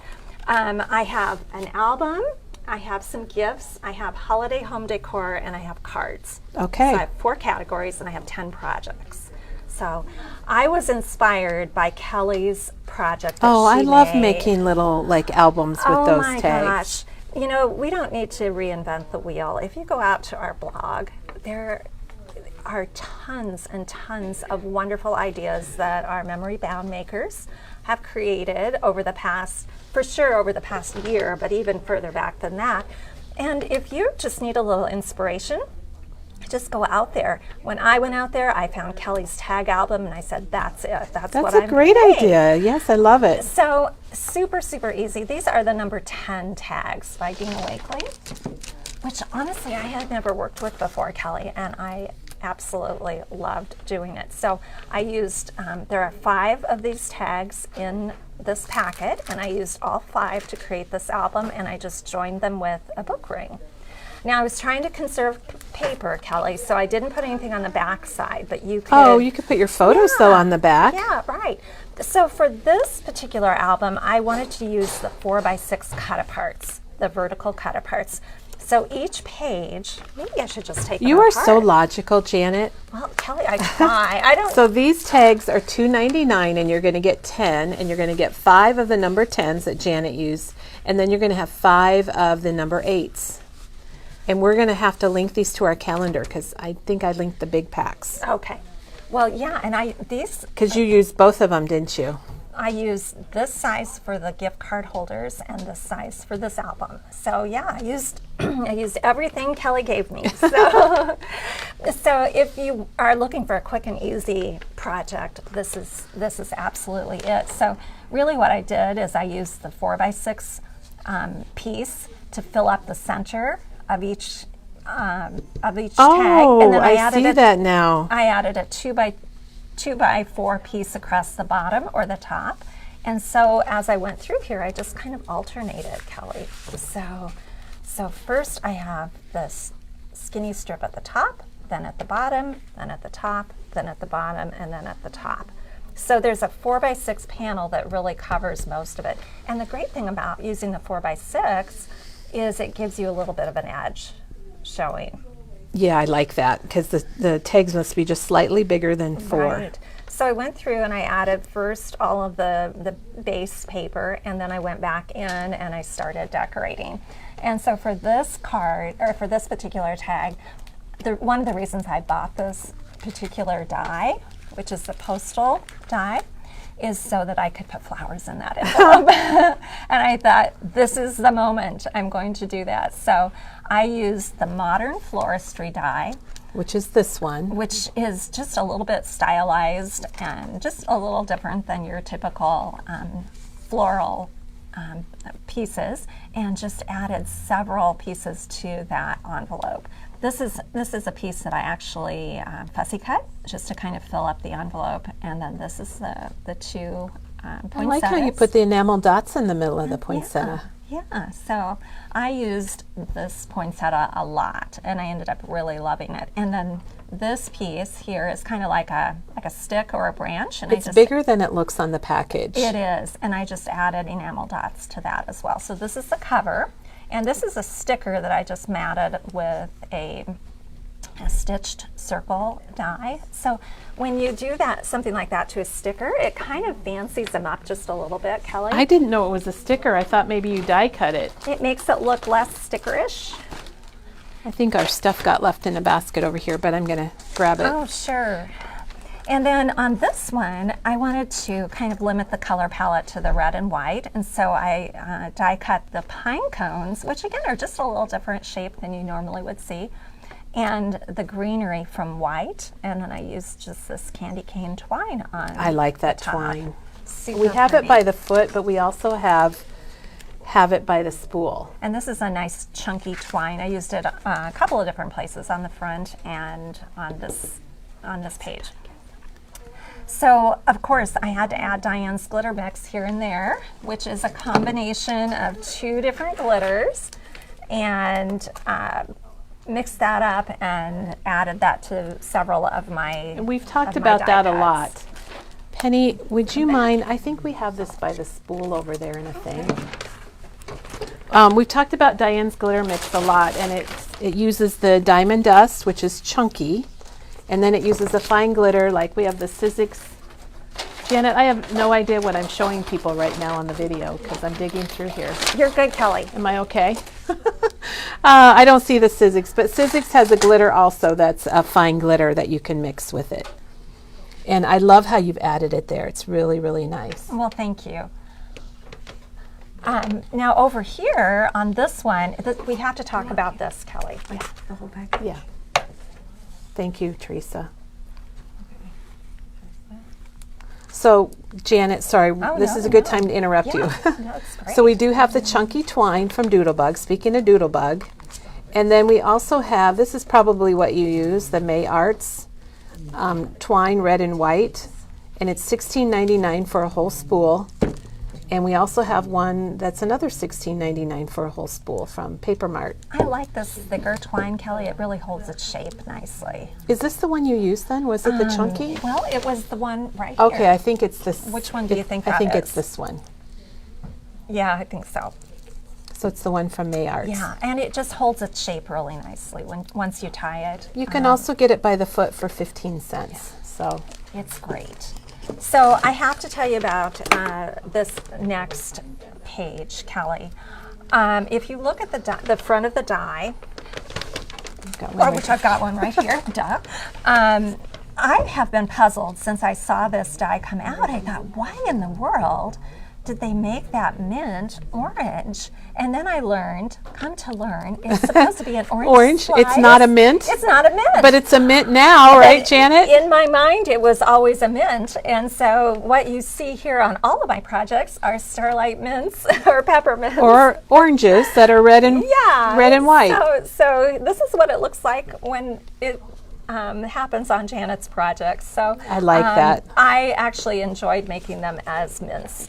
I have an album, I have some gifts, I have holiday home decor, and I have cards. Okay. So I have 4 categories, and I have 10 projects. So I was inspired by Kelly's project that Oh, I she love made. making little like albums with those my tags. gosh. You know, we don't need to reinvent the wheel. If you go out to our blog, there are tons and tons of wonderful ideas that our memory bound makers have created over the past, for sure over the past year, but even further back than that. And if you just need a little inspiration, just go out there. When I went out there, I found Kelly's tag album and I said, that's it. That's what I'm a great doing. idea. Yes, I love it. So super, super easy. These are the number 10 tags by Dina Wakely, which honestly I had never worked with before, Kelly, and I absolutely loved doing it. So I used, there are 5 of these tags in this packet, and I used all 5 to create this album, and I just joined them with a book ring. Now I was trying to conserve paper, Kelly, so I didn't put anything on the back side, but you could. Oh, you could put your photos though on the back. Yeah, right. So for this particular album, I wanted to use the 4x6 cut aparts, the vertical cut aparts. So each page, maybe I should just take You them are apart. so logical, Janet. Well, Kelly, I try. I don't. So these tags are $2.99, and you're going to get 10, and you're going to get 5 of the number 10s that Janet used, and then you're going to have 5 of the number 8s. And we're going to have to link these to our calendar because I think I linked the big packs. Okay. Well, yeah, and these. Because you used both of them, didn't you? I used this size for the gift card holders and this size for this album. So yeah, I used I used everything Kelly gave me. So so if you are looking for a quick and easy project, this is absolutely it. So really what I did is I used the 4x6 piece to fill up the center of each tag, and then I see that now. I added a 2x4 piece across the bottom or the top. And so as I went through here, I just kind of alternated, Kelly. So first I have this skinny strip at the top, then at the bottom, then at the top, then at the bottom, and then at the top. So there's a 4x6 panel that really covers most of it. And the great thing about using the 4x6 is it gives you a little bit of an edge showing. Yeah, I like that because the tags must be just slightly bigger than 4. Right. So I went through and I added first all of the base paper, and then I went back in and I started decorating. And so for this card, or for this particular tag, one of the reasons I bought this particular die, which is the postal die, is so that I could put flowers in that envelope. And I thought, this is the moment I'm going to do that. So I used the Modern Floristry die, Which is this one. which is just a little bit stylized and just a little different than your typical floral pieces, and just added several pieces to that envelope. This is a piece that I actually fussy cut just to kind of fill up the envelope, and then this is the 2 poinsettias. I like how you put the enamel dots in the middle of the poinsettia. Yeah, so I used this poinsettia a lot, and I ended up really loving it. And then this piece here is kind of like a stick or a branch, and It's bigger than it looks on the package. It is, and I just added enamel dots to that as well. So this is the cover, and this is a sticker that I just matted with a stitched circle die. So when you do that, something like that to a sticker, it kind of fancies them up just a little bit, Kelly. I didn't know it was a sticker. I thought maybe you die cut it. It makes it look less stickerish. I think our stuff got left in a basket over here, but I'm going to grab it. Oh, sure. And then on this one, I wanted to kind of limit the color palette to the red and white, and so I die cut the pine cones, which again are just a little different shape than you normally would see, and the greenery from white, and then I used just this candy cane twine on. I like that the top. twine. Super We have pretty. it by the foot, but we also have have it by the spool. And this is a nice chunky twine. I used it a couple of different places, on the front and on this page. So, of course, I had to add Diane's glitter mix here and there, which is a combination of 2 different glitters, and mixed that up and added that to several of my And we've talked about that a lot. Penny, would you mind? I think we have this by the spool over there in a thing. We've talked about Diane's glitter mix a lot, and it uses the diamond dust, which is chunky, and then it uses the fine glitter, like we have the Sizzix. Janet, I have no idea what I'm showing people right now on the video because I'm digging through here. You're good, Kelly. Am I okay? I don't see the Sizzix, but Sizzix has a glitter also that's a fine glitter that you can mix with it. And I love how you've added it there. It's really, really nice. Well, thank you. Now over here on this one, we have to talk about this, Kelly. The whole pack? Yeah. Thank you, Teresa. So, Janet, sorry, this is a good time to interrupt you. No, it's great. So we do have the chunky twine from Doodlebug, speaking of Doodlebug. And then we also have, this is probably what you use, the May Arts twine, red and white. And it's $16.99 for a whole spool. And we also have one that's another $16.99 for a whole spool from Paper Mart. I like this thicker twine, Kelly. It really holds its shape nicely. Is this the one you used then? Was it the chunky? Well, it was the one right Okay, here. I think it's this. Which one do you think I that think is? it's this one. Yeah, I think so. So it's the one from May Arts. Yeah, and it just holds its shape really nicely once you tie it. You can also get it by the foot for 15 cents. So It's great. So I have to tell you about this next page, Kelly. If you look at the front of the die, which I've got one right here, duh. I have been puzzled since I saw this die come out. I thought, why in the world did they make that mint orange? And then I learned, come to learn, it's supposed to be an orange slice. It's not a mint? It's not a mint. But it's a mint now, right, Janet? In my mind, it was always a mint. And so what you see here on all of my projects are starlight mints or peppermints. Or oranges that are red and white. So this is what it looks like when it happens on Janet's projects. So I like that. I actually enjoyed making them as mints.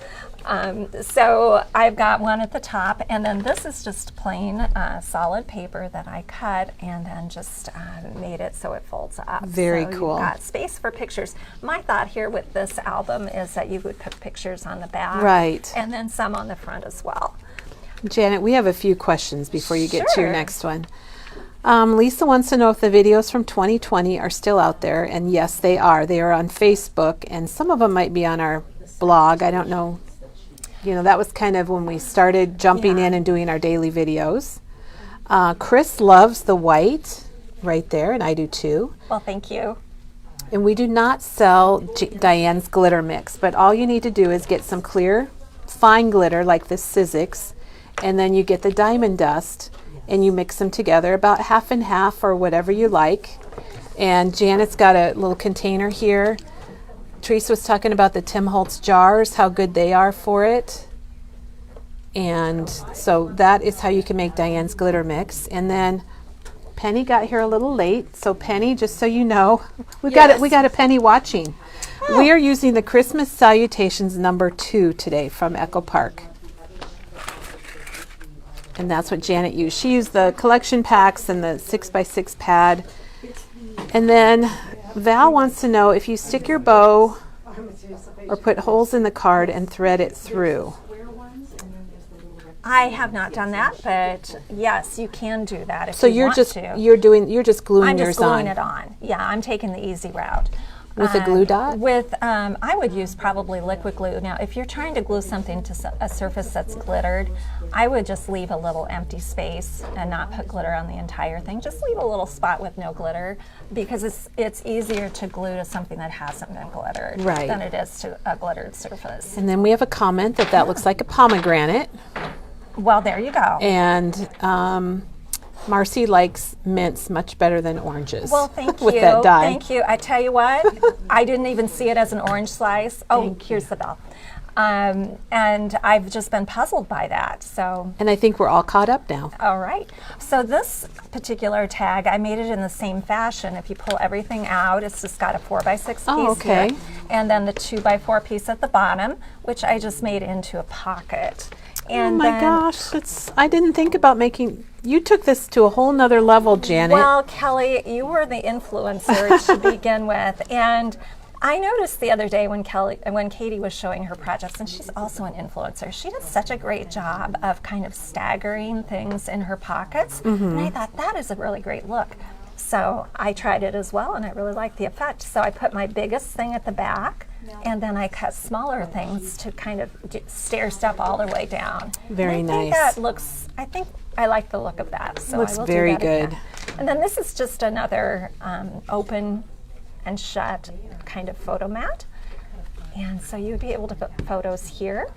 So I've got one at the top, and then this is just plain solid paper that I cut and then just made it so it folds up. Very so cool. You've got space for pictures. My thought here with this album is that you would put pictures on the back, Right. and then some on the front as well. Janet, we have a few questions before you get to your Sure. next one. Lisa wants to know if the videos from 2020 are still out there, and yes, they are. They are on Facebook, and some of them might be on our blog. I don't know. You know, that was kind of when we started jumping in and doing our daily videos. Chris loves the white right there, and I do too. Well, thank you. And we do not sell Diane's glitter mix, but all you need to do is get some clear, fine glitter like this Sizzix, and then you get the diamond dust, and you mix them together about half and half or whatever you like. And Janet's got a little container here. Teresa was talking about the Tim Holtz jars, how good they are for it. And so that is how you can make Diane's glitter mix. And then Penny got here a little late. So Penny, just so you know, we got a Penny watching. Oh. We are using the Christmas Salutations #2 today from Echo Park. And that's what Janet used. She used the collection packs and the 6x6 pad. And then Val wants to know if you stick your bow or put holes in the card and thread it through. I have not done that, but yes, you can do that if So you you're want just to. you're just gluing I'm yours just gluing on. it on. Yeah, I'm taking the easy route. With a glue dot? With, I would use probably liquid glue. Now, if you're trying to glue something to a surface that's glittered, I would just leave a little empty space and not put glitter on the entire thing. Just leave a little spot with no glitter, because it's easier to glue to something that hasn't been glittered than it is to a glittered surface. And then we have a comment that looks like a pomegranate. Well, there you go. And Marcy likes mints much better than oranges. Well, thank with you. that dye. Thank you. I tell you what, I didn't even see it as an orange slice. Oh, here's the bell. And I've just been puzzled by that. So, And I think we're all caught up now. all right. So this particular tag, I made it in the same fashion. If you pull everything out, it's just got a 4x6 piece okay. here, and then the 2x4 piece at the bottom, which I just made into a pocket. And oh my then, gosh, I didn't think about making, you took this to a whole nother level, Janet. well, Kelly, you were the influencer to begin with, and I noticed the other day when Katie was showing her projects, and she's also an influencer, she does such a great job of kind of staggering things in her pockets, and I thought that is a really great look. So I tried it as well, and I really liked the effect. So I put my biggest thing at the back, and then I cut smaller things to kind of stair step all the way down. Very and I think nice. that looks, I think I like the look of that. So Looks I will very do that again. good. And then this is just another open and shut kind of photo mat. And so you'd be able to put photos here,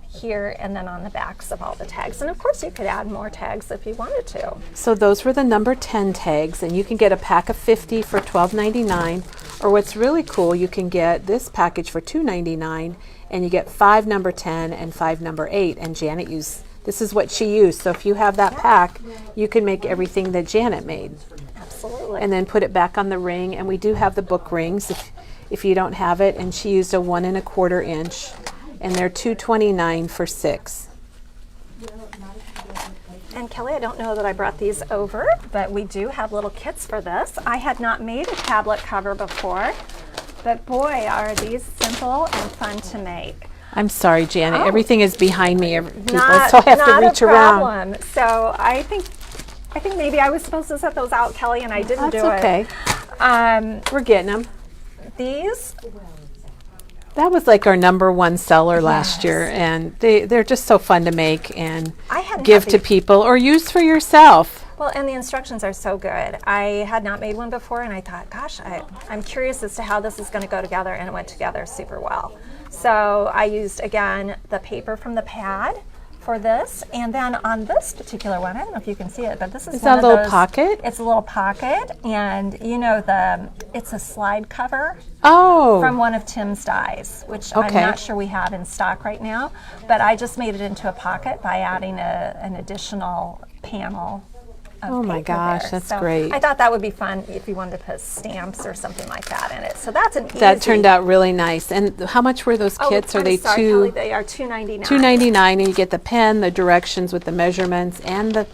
here, and then on the backs of all the tags. And of course you could add more tags if you wanted to. So those were the number 10 tags, and you can get a pack of 50 for $12.99, or what's really cool, you can get this package for $2.99, and you get 5 number 10 and 5 number 8, and Janet used, this is what she used, so if you have that pack, you can make everything that Janet made. Absolutely. And then put it back on the ring, and we do have the book rings if you don't have it, and she used a 1 1/4 inch, and they're $2.29 for 6. And Kelly, I don't know that I brought these over, but we do have little kits for this. I had not made a tablet cover before, but boy, are these simple and fun to make. I'm sorry, Janet. Oh. Everything is behind me, people, Not, so I have to not reach a around. problem. So I think maybe I was supposed to set those out, Kelly, and I didn't That's do okay. it. We're getting them. These, That was like our number 1 seller last year, and they're just so fun to make and I hadn't give had to these- people or use for yourself. well, and the instructions are so good. I had not made one before, and I thought, gosh, I'm curious as to how this is going to go together, and it went together super well. So I used, again, the paper from the pad for this, and then on this particular one, I don't know if you can see it, but this is Is one that a of little those- pocket? It's a little pocket, and you know it's a slide cover Oh, from one of Tim's dies, which Okay. I'm not sure we have in stock right now, but I just made it into a pocket by adding an additional panel of Oh my paper gosh, there. that's So great. I thought that would be fun if you wanted to put stamps or something like that in it. So that's an that easy. turned out really nice. And how much were those Oh, kits? Are I'm they sorry, Kelly, they are $2.99. $2.99, and you get the pen, the directions with the measurements, and the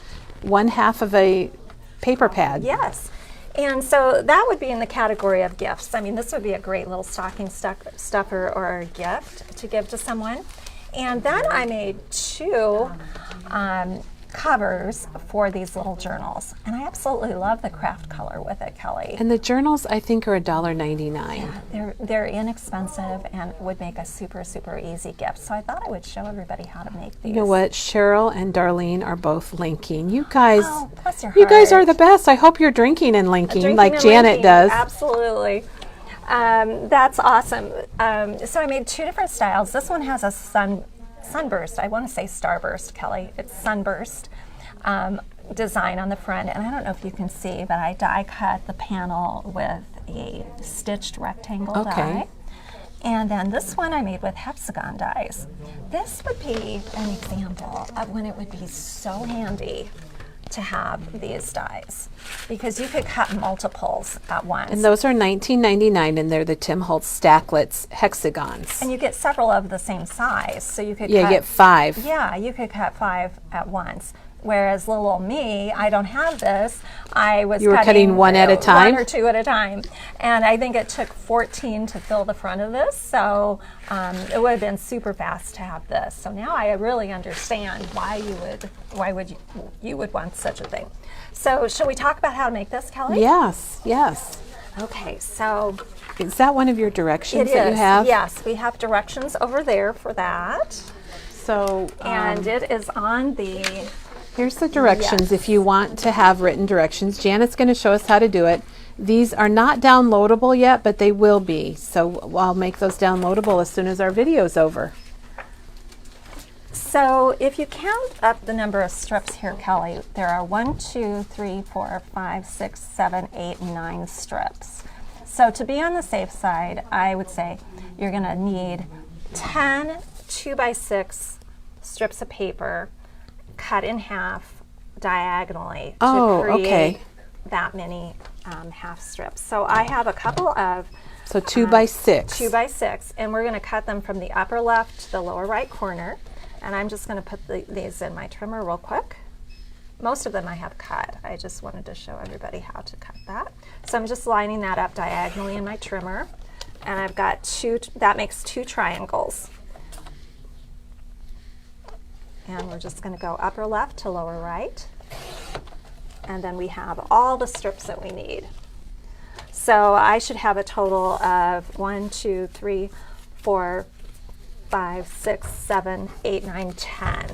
1/2 of a paper pad. Yes. And so that would be in the category of gifts. I mean, this would be a great little stocking stuffer or a gift to give to someone. And then I made 2 covers for these little journals. And I absolutely love the craft color with it, Kelly. And the journals, I think, are $1.99. They're inexpensive and would make a super, super easy gift. So I thought I would show everybody how to make these. You know what? Cheryl and Darlene are both linking. You guys, Oh, bless your you guys heart. are the best. I hope you're drinking and linking Drinking like and Janet linking, does. Absolutely. That's awesome. So I made 2 different styles. This one has a sunburst. I want to say starburst, Kelly. It's sunburst design on the front. And I don't know if you can see, but I die cut the panel with a stitched rectangle Okay. die. And then this one I made with hexagon dies. This would be an example of when it would be so handy to have these dies, because you could cut multiples at once. And those are $19.99, and they're the Tim Holtz Stacklets hexagons. And you get several of the same size, so you could Yeah, you cut, get 5. yeah, you could cut 5 at once. Whereas little old me, I don't have this. I was You were cutting one at a time? 1 or 2 at a time. And I think it took 14 to fill the front of this, so it would have been super fast to have this. So now I really understand why you would want such a thing. So shall we talk about how to make this, Kelly? Yes, yes. Okay, so Is that one of your directions it that you is. have? Yes, we have directions over there for that. So And it is on the here's the directions if you want to have written directions. Janet's going to show us how to do it. These are not downloadable yet, but they will be. So I'll make those downloadable as soon as our video's over. So if you count up the number of strips here, Kelly, there are 1, 2, 3, 4, 5, 6, 7, 8, 9 strips. So to be on the safe side, I would say you're going to need 10 2x6 strips of paper cut in half diagonally to create that many half strips. So I have a couple of 2x6. 2x6, and we're going to cut them from the upper left to the lower right corner. And I'm just going to put these in my trimmer real quick. Most of them I have cut. I just wanted to show everybody how to cut that. So I'm just lining that up diagonally in my trimmer. And I've got that makes 2 triangles. And we're just going to go upper left to lower right. And then we have all the strips that we need. So I should have a total of 1, 2, 3, 4, 5, 6, 7, 8, 9, 10.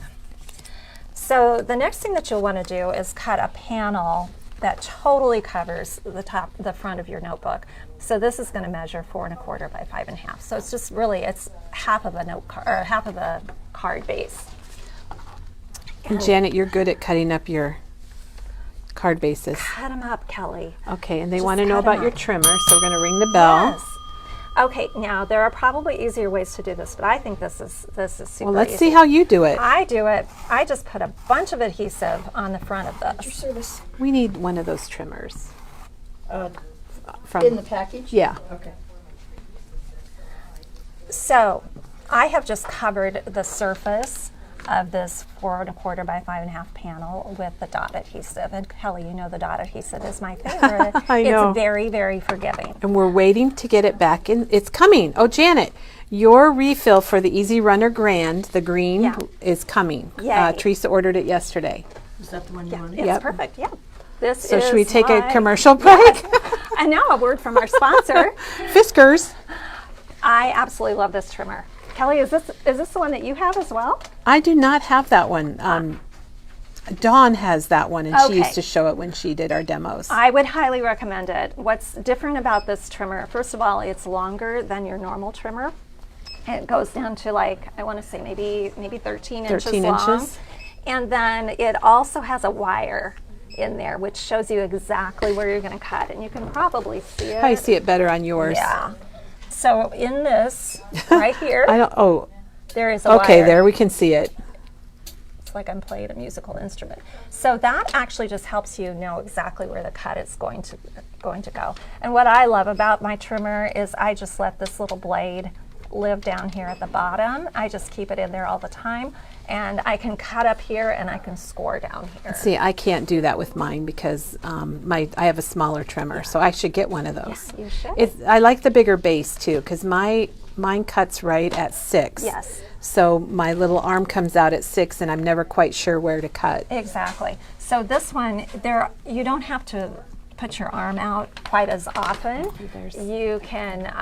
So the next thing that you'll want to do is cut a panel that totally covers the front of your notebook. So this is going to measure 4 1/4 by 5 1/2. So it's just really, it's half of a note card, or half of a card base. And Janet, you're good at cutting up your card bases. Cut them up, Kelly. Okay, and they Just want to know cut 'em about your up. trimmer, so we're going to ring the bell. Yes. Okay, now there are probably easier ways to do this, but I think this is super Well, let's easy. see how you do it. I do it. I just put a bunch of adhesive on the front of Your this. service We need one of those trimmers. From in the package? Yeah. Okay. So I have just covered the surface of this 4 1/4 by 5 1/2 panel with the dot adhesive. And Kelly, you know the dot adhesive is my favorite. I know. It's very, very forgiving. And we're waiting to get it back in. It's coming. Oh, Janet, your refill for the Easy Runner Grand, the green, Yeah. is coming. Yay. Teresa ordered it yesterday. Is that the one you Yeah, wanted? it's Yep. perfect. Yeah. This So is should we take a my- commercial break? And now a word from our sponsor. Fiskars. I absolutely love this trimmer. Kelly, is this the one that you have as well? I do not have that one. Dawn has that one, and she Okay. used to show it when she did our demos. I would highly recommend it. What's different about this trimmer, first of all, it's longer than your normal trimmer. It goes down to, like, I want to say maybe 13 inches 13 long. inches. And then it also has a wire in there, which shows you exactly where you're going to cut. And you can probably see it. Probably see it better on yours. Yeah. So in this, right here, I don't. Oh, there is a okay. wire. There we can see it. It's like I'm playing a musical instrument. So that actually just helps you know exactly where the cut is going to go. And what I love about my trimmer is I just let this little blade live down here at the bottom. I just keep it in there all the time, and I can cut up here and I can score down here. See, I can't do that with mine because I have a smaller trimmer, so I should get one of those. You should. I like the bigger base too because mine cuts right at 6. Yes. So my little arm comes out at 6, and I'm never quite sure where to cut. Exactly. So this one, you don't have to put your arm out quite as often. You can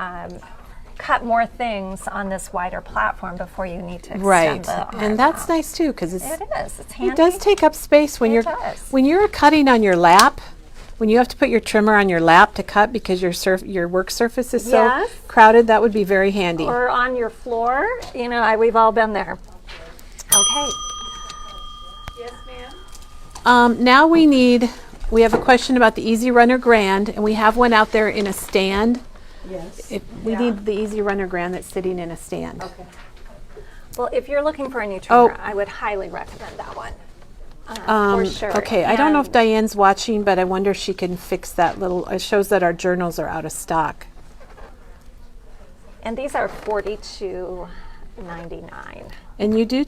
cut more things on this wider platform before you need to extend Right, the arm and that's out. nice too because It is. It's handy. it does take up space when It you're does. when you're cutting on your lap. When you have to put your trimmer on your lap to cut because your work surface is so Yes. crowded, that would be very handy. Or on your floor. You know, we've all been there. Okay. Now we have a question about the Easy Runner Grand, and we have one out there in a stand. Yes. We need the Easy Runner Grand that's sitting in a stand. Okay. Well, if you're looking for a new trimmer, Oh. I would highly recommend that one. For sure. Okay, I don't know if And- Diane's watching, but I wonder if she can fix that little. It shows that our journals are out of stock. And these are $42.99. And you do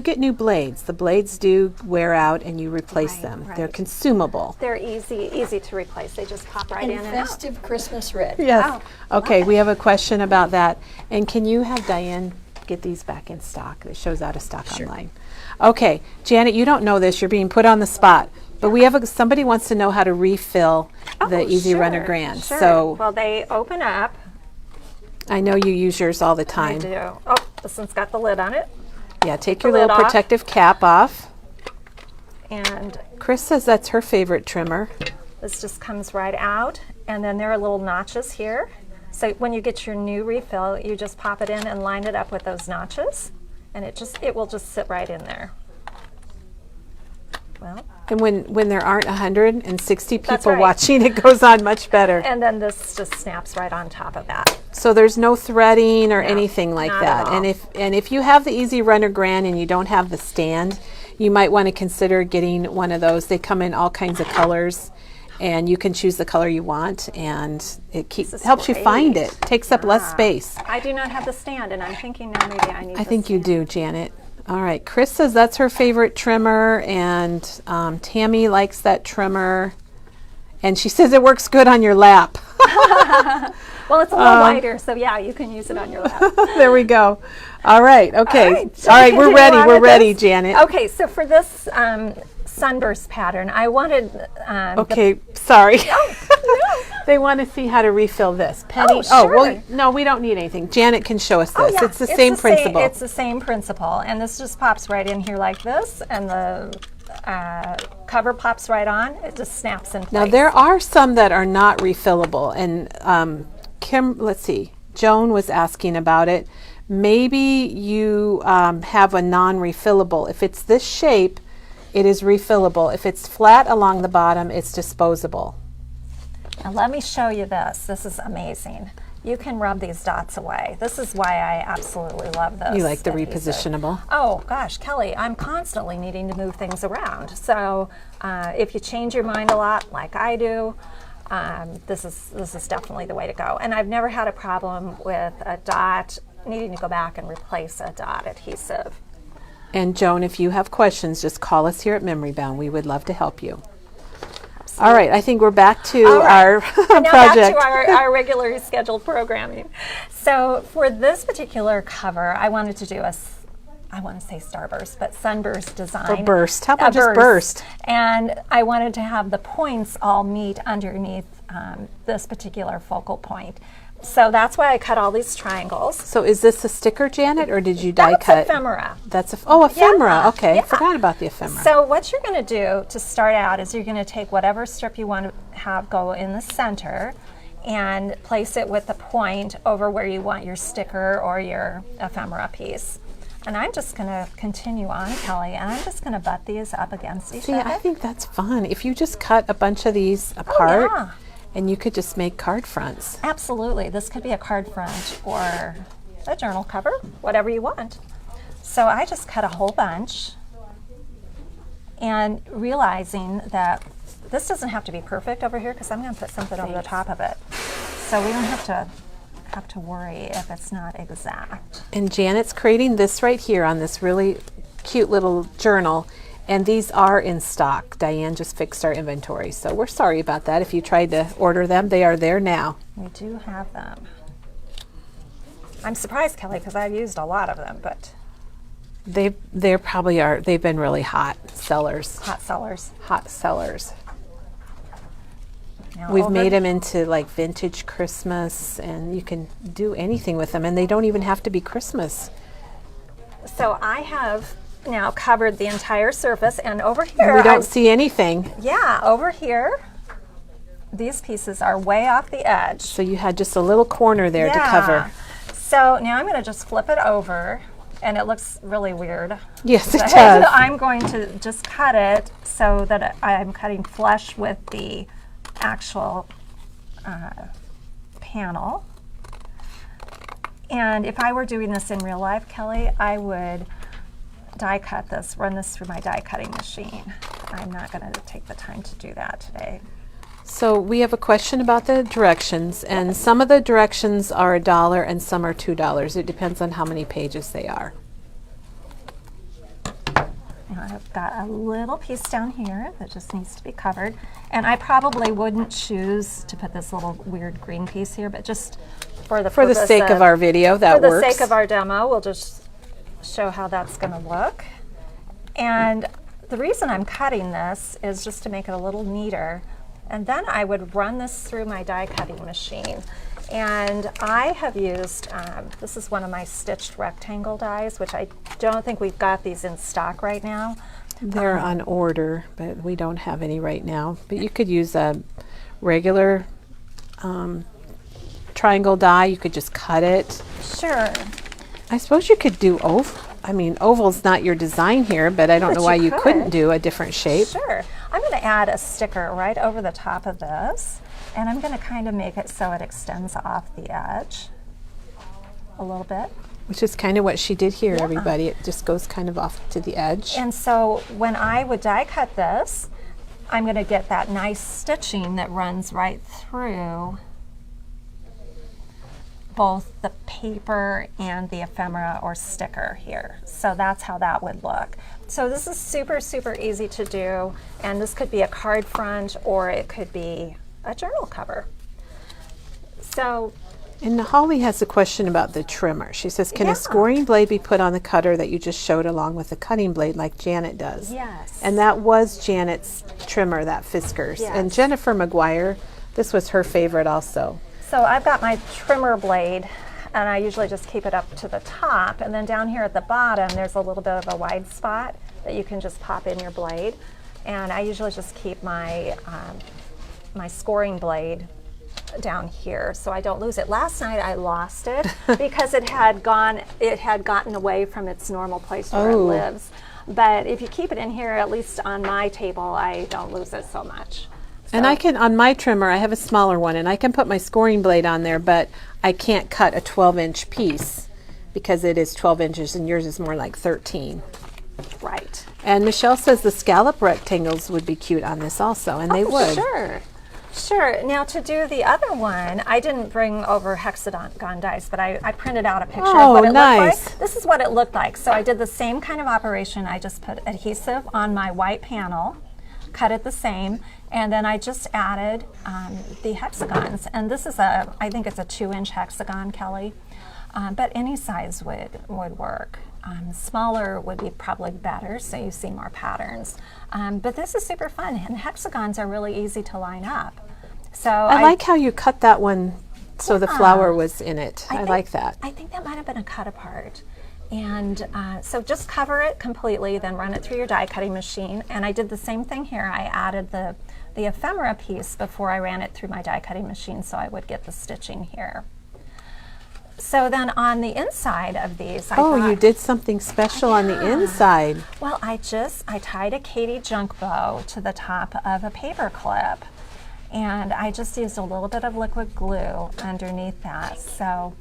get new blades. The blades do wear out, and you replace Right, them. right. They're consumable. They're easy to replace. They just pop right in And and out. festive Christmas red. Yes. Wow. Okay, we have a question about that. And can you have Diane get these back in stock? It shows out of stock online. Okay, Janet, you don't know this. You're being put on the spot. But we have somebody wants to know how to refill the Easy Runner Sure, Grand. sure. So Well, they open up. I know you use yours all the I time. do. Oh, this one's got the lid on it. Yeah, take The your little lid off. protective cap off. And Chris says that's her favorite trimmer. this just comes right out. And then there are little notches here. So when you get your new refill, you just pop it in and line it up with those notches. and it will just sit right in there. Well, And when there aren't 160 That's people right. watching, it goes on much better. and then this just snaps right on top of that. So there's no threading or No, anything like not at that. all. And if you have the Easy Runner Grand and you don't have the stand, you might want to consider getting one of those. They come in all kinds of colors, and you can choose the color you want, and it This is helps you find great. it. Takes up less Yeah. space. I do not have the stand, and I'm thinking now maybe I need I the think you stand. do, Janet. All right, Chris says that's her favorite trimmer, and Tammy likes that trimmer, and she says it works good on your lap. Well, it's a little wider, so yeah, you can use it on your lap. There we go. All right, okay. Shall we We're continue ready. on We're with ready, this? Janet. Okay, so for this sunburst pattern, I wanted Okay, sorry. They want to see how to refill this. Penny. Oh, well, sure. no, we don't need anything. Janet can show us this. yeah, It's the same principle. It's the same principle, and this just pops right in here like this, and the cover pops right on. It just snaps in place. Now there are some that are not refillable, and let's see, Joan was asking about it. Maybe you have a non-refillable. If it's this shape, it is refillable. If it's flat along the bottom, it's disposable. Now let me show you this. This is amazing. You can rub these dots away. This is why I absolutely love this. You like the adhesive. repositionable? Oh gosh, Kelly, I'm constantly needing to move things around. So if you change your mind a lot, like I do, this is definitely the way to go. And I've never had a problem with a dot needing to go back and replace a dot adhesive. And Joan, if you have questions, just call us here at Memory Bound. We would love to help you. All right, I think we're back to All right. our Now project. back to our regularly scheduled programming. So for this particular cover, I wanted to do I want to say starburst, but sunburst design. Or burst. How about A just burst? And I wanted to have the points all meet underneath this particular focal point. So that's why I cut all these triangles. So is this a sticker, Janet, or did you die That's cut? ephemera. That's ephemera. Yeah, Okay, yeah. forgot about the ephemera. So what you're going to do to start out is you're going to take whatever strip you want to have go in the center and place it with the point over where you want your sticker or your ephemera piece. And I'm just going to continue on, Kelly, and I'm just going to butt these up against each See, other. I think that's fun. If you just cut a bunch of these apart, yeah. and you could just make card fronts. Absolutely. This could be a card front or a journal cover, whatever you want. So I just cut a whole bunch, and realizing that this doesn't have to be perfect over here because I'm going to put something over the top of it. So we don't have to worry if it's not exact. And Janet's creating this right here on this really cute little journal, and these are in stock. Diane just fixed our inventory, so we're sorry about that. If you tried to order them, they are there now. We do have them. I'm surprised, Kelly, because I've used a lot of them, but They probably are. They've been really hot sellers. hot sellers. Hot sellers. Now We've over- made them into like vintage Christmas, and you can do anything with them, and they don't even have to be Christmas. So I have now covered the entire surface, and over here, We don't see anything. yeah, over here, these pieces are way off the edge. So you had just a little corner there to cover. So now I'm going to just flip it over, and it looks really weird. Yes, it But does. I'm going to just cut it so that I'm cutting flush with the actual panel. And if I were doing this in real life, Kelly, I would die cut this, run this through my die cutting machine. I'm not going to take the time to do that today. So we have a question about the directions, and some of the directions are $1 and some are $2. It depends on how many pages they are. Now I've got a little piece down here that just needs to be covered. And I probably wouldn't choose to put this little weird green piece here, but just for the For the purpose sake of our video, that for the works. sake of our demo, we'll just show how that's going to look. And the reason I'm cutting this is just to make it a little neater. And then I would run this through my die cutting machine. And I have used, this is one of my stitched rectangle dies, which I don't think we've got these in stock right now. They're on order, but we don't have any right now. But you could use a regular triangle die. You could just cut it. Sure. I suppose you could do I mean, oval's not your design here, but I don't But know why you you could. couldn't do a different shape. Sure. I'm going to add a sticker right over the top of this, and I'm going to kind of make it so it extends off the edge a little bit. Which is kind of what she did here, Yeah. everybody. It just goes kind of off to the edge. And so when I would die cut this, I'm going to get that nice stitching that runs right through both the paper and the ephemera or sticker here. So that's how that would look. So this is super, super easy to do, and this could be a card front or it could be a journal cover. So And Holly has a question about the trimmer. She says, can Yeah. a scoring blade be put on the cutter that you just showed along with the cutting blade like Janet does? yes. And that was Janet's trimmer, that Fiskars. And Yes. Jennifer McGuire, this was her favorite also. So I've got my trimmer blade, and I usually just keep it up to the top, and then down here at the bottom there's a little bit of a wide spot that you can just pop in your blade. And I usually just keep my my scoring blade down here so I don't lose it. Last night I lost it because it had gotten away from its normal place where it Oh. lives. But if you keep it in here, at least on my table, I don't lose it so much. And I can, on my trimmer, I have a smaller one, and I can put my scoring blade on there, but I can't cut a 12-inch piece because it is 12 inches and yours is more like 13. Right. And Michelle says the scallop rectangles would be cute on this also, and they would. Sure. Sure. Now to do the other one, I didn't bring over hexagon dice, but I printed out a picture Oh, of what it nice. looked like. This is what it looked like. So I did the same kind of operation. I just put adhesive on my white panel, cut it the same, and then I just added the hexagons. And this is I think it's a 2-inch hexagon, Kelly, but any size would work. Smaller would be probably better, so you see more patterns. But this is super fun, and hexagons are really easy to line up. So I like how you cut that one so the Yeah. flower was in it. I think- like that. I think that might have been a cut apart. And so just cover it completely, then run it through your die cutting machine. And I did the same thing here. I added the ephemera piece before I ran it through my die cutting machine so I would get the stitching here. So then on the inside of these, I Oh, thought, you did something special on the inside. well, I tied a Katie junk bow to the top of a paper clip, and I just used a little bit of liquid glue underneath that so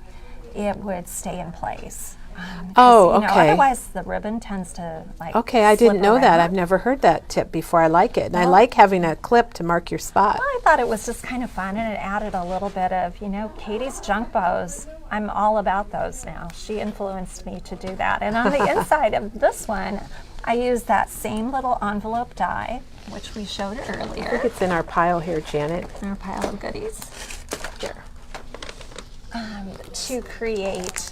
it would stay in place. 'Cause, Oh, you know, okay. otherwise the ribbon tends to like Okay, I didn't slip know that. around. I've never heard that tip before. I like it. And I like having a clip to mark your spot. I thought it was just kind of fun, and it added a little bit of, you know, Katie's junk bows. I'm all about those now. She influenced me to do that. And on the inside of this one, I used that same little envelope die, which we showed I think earlier. it's in our pile here, Janet. Our pile of goodies here. To create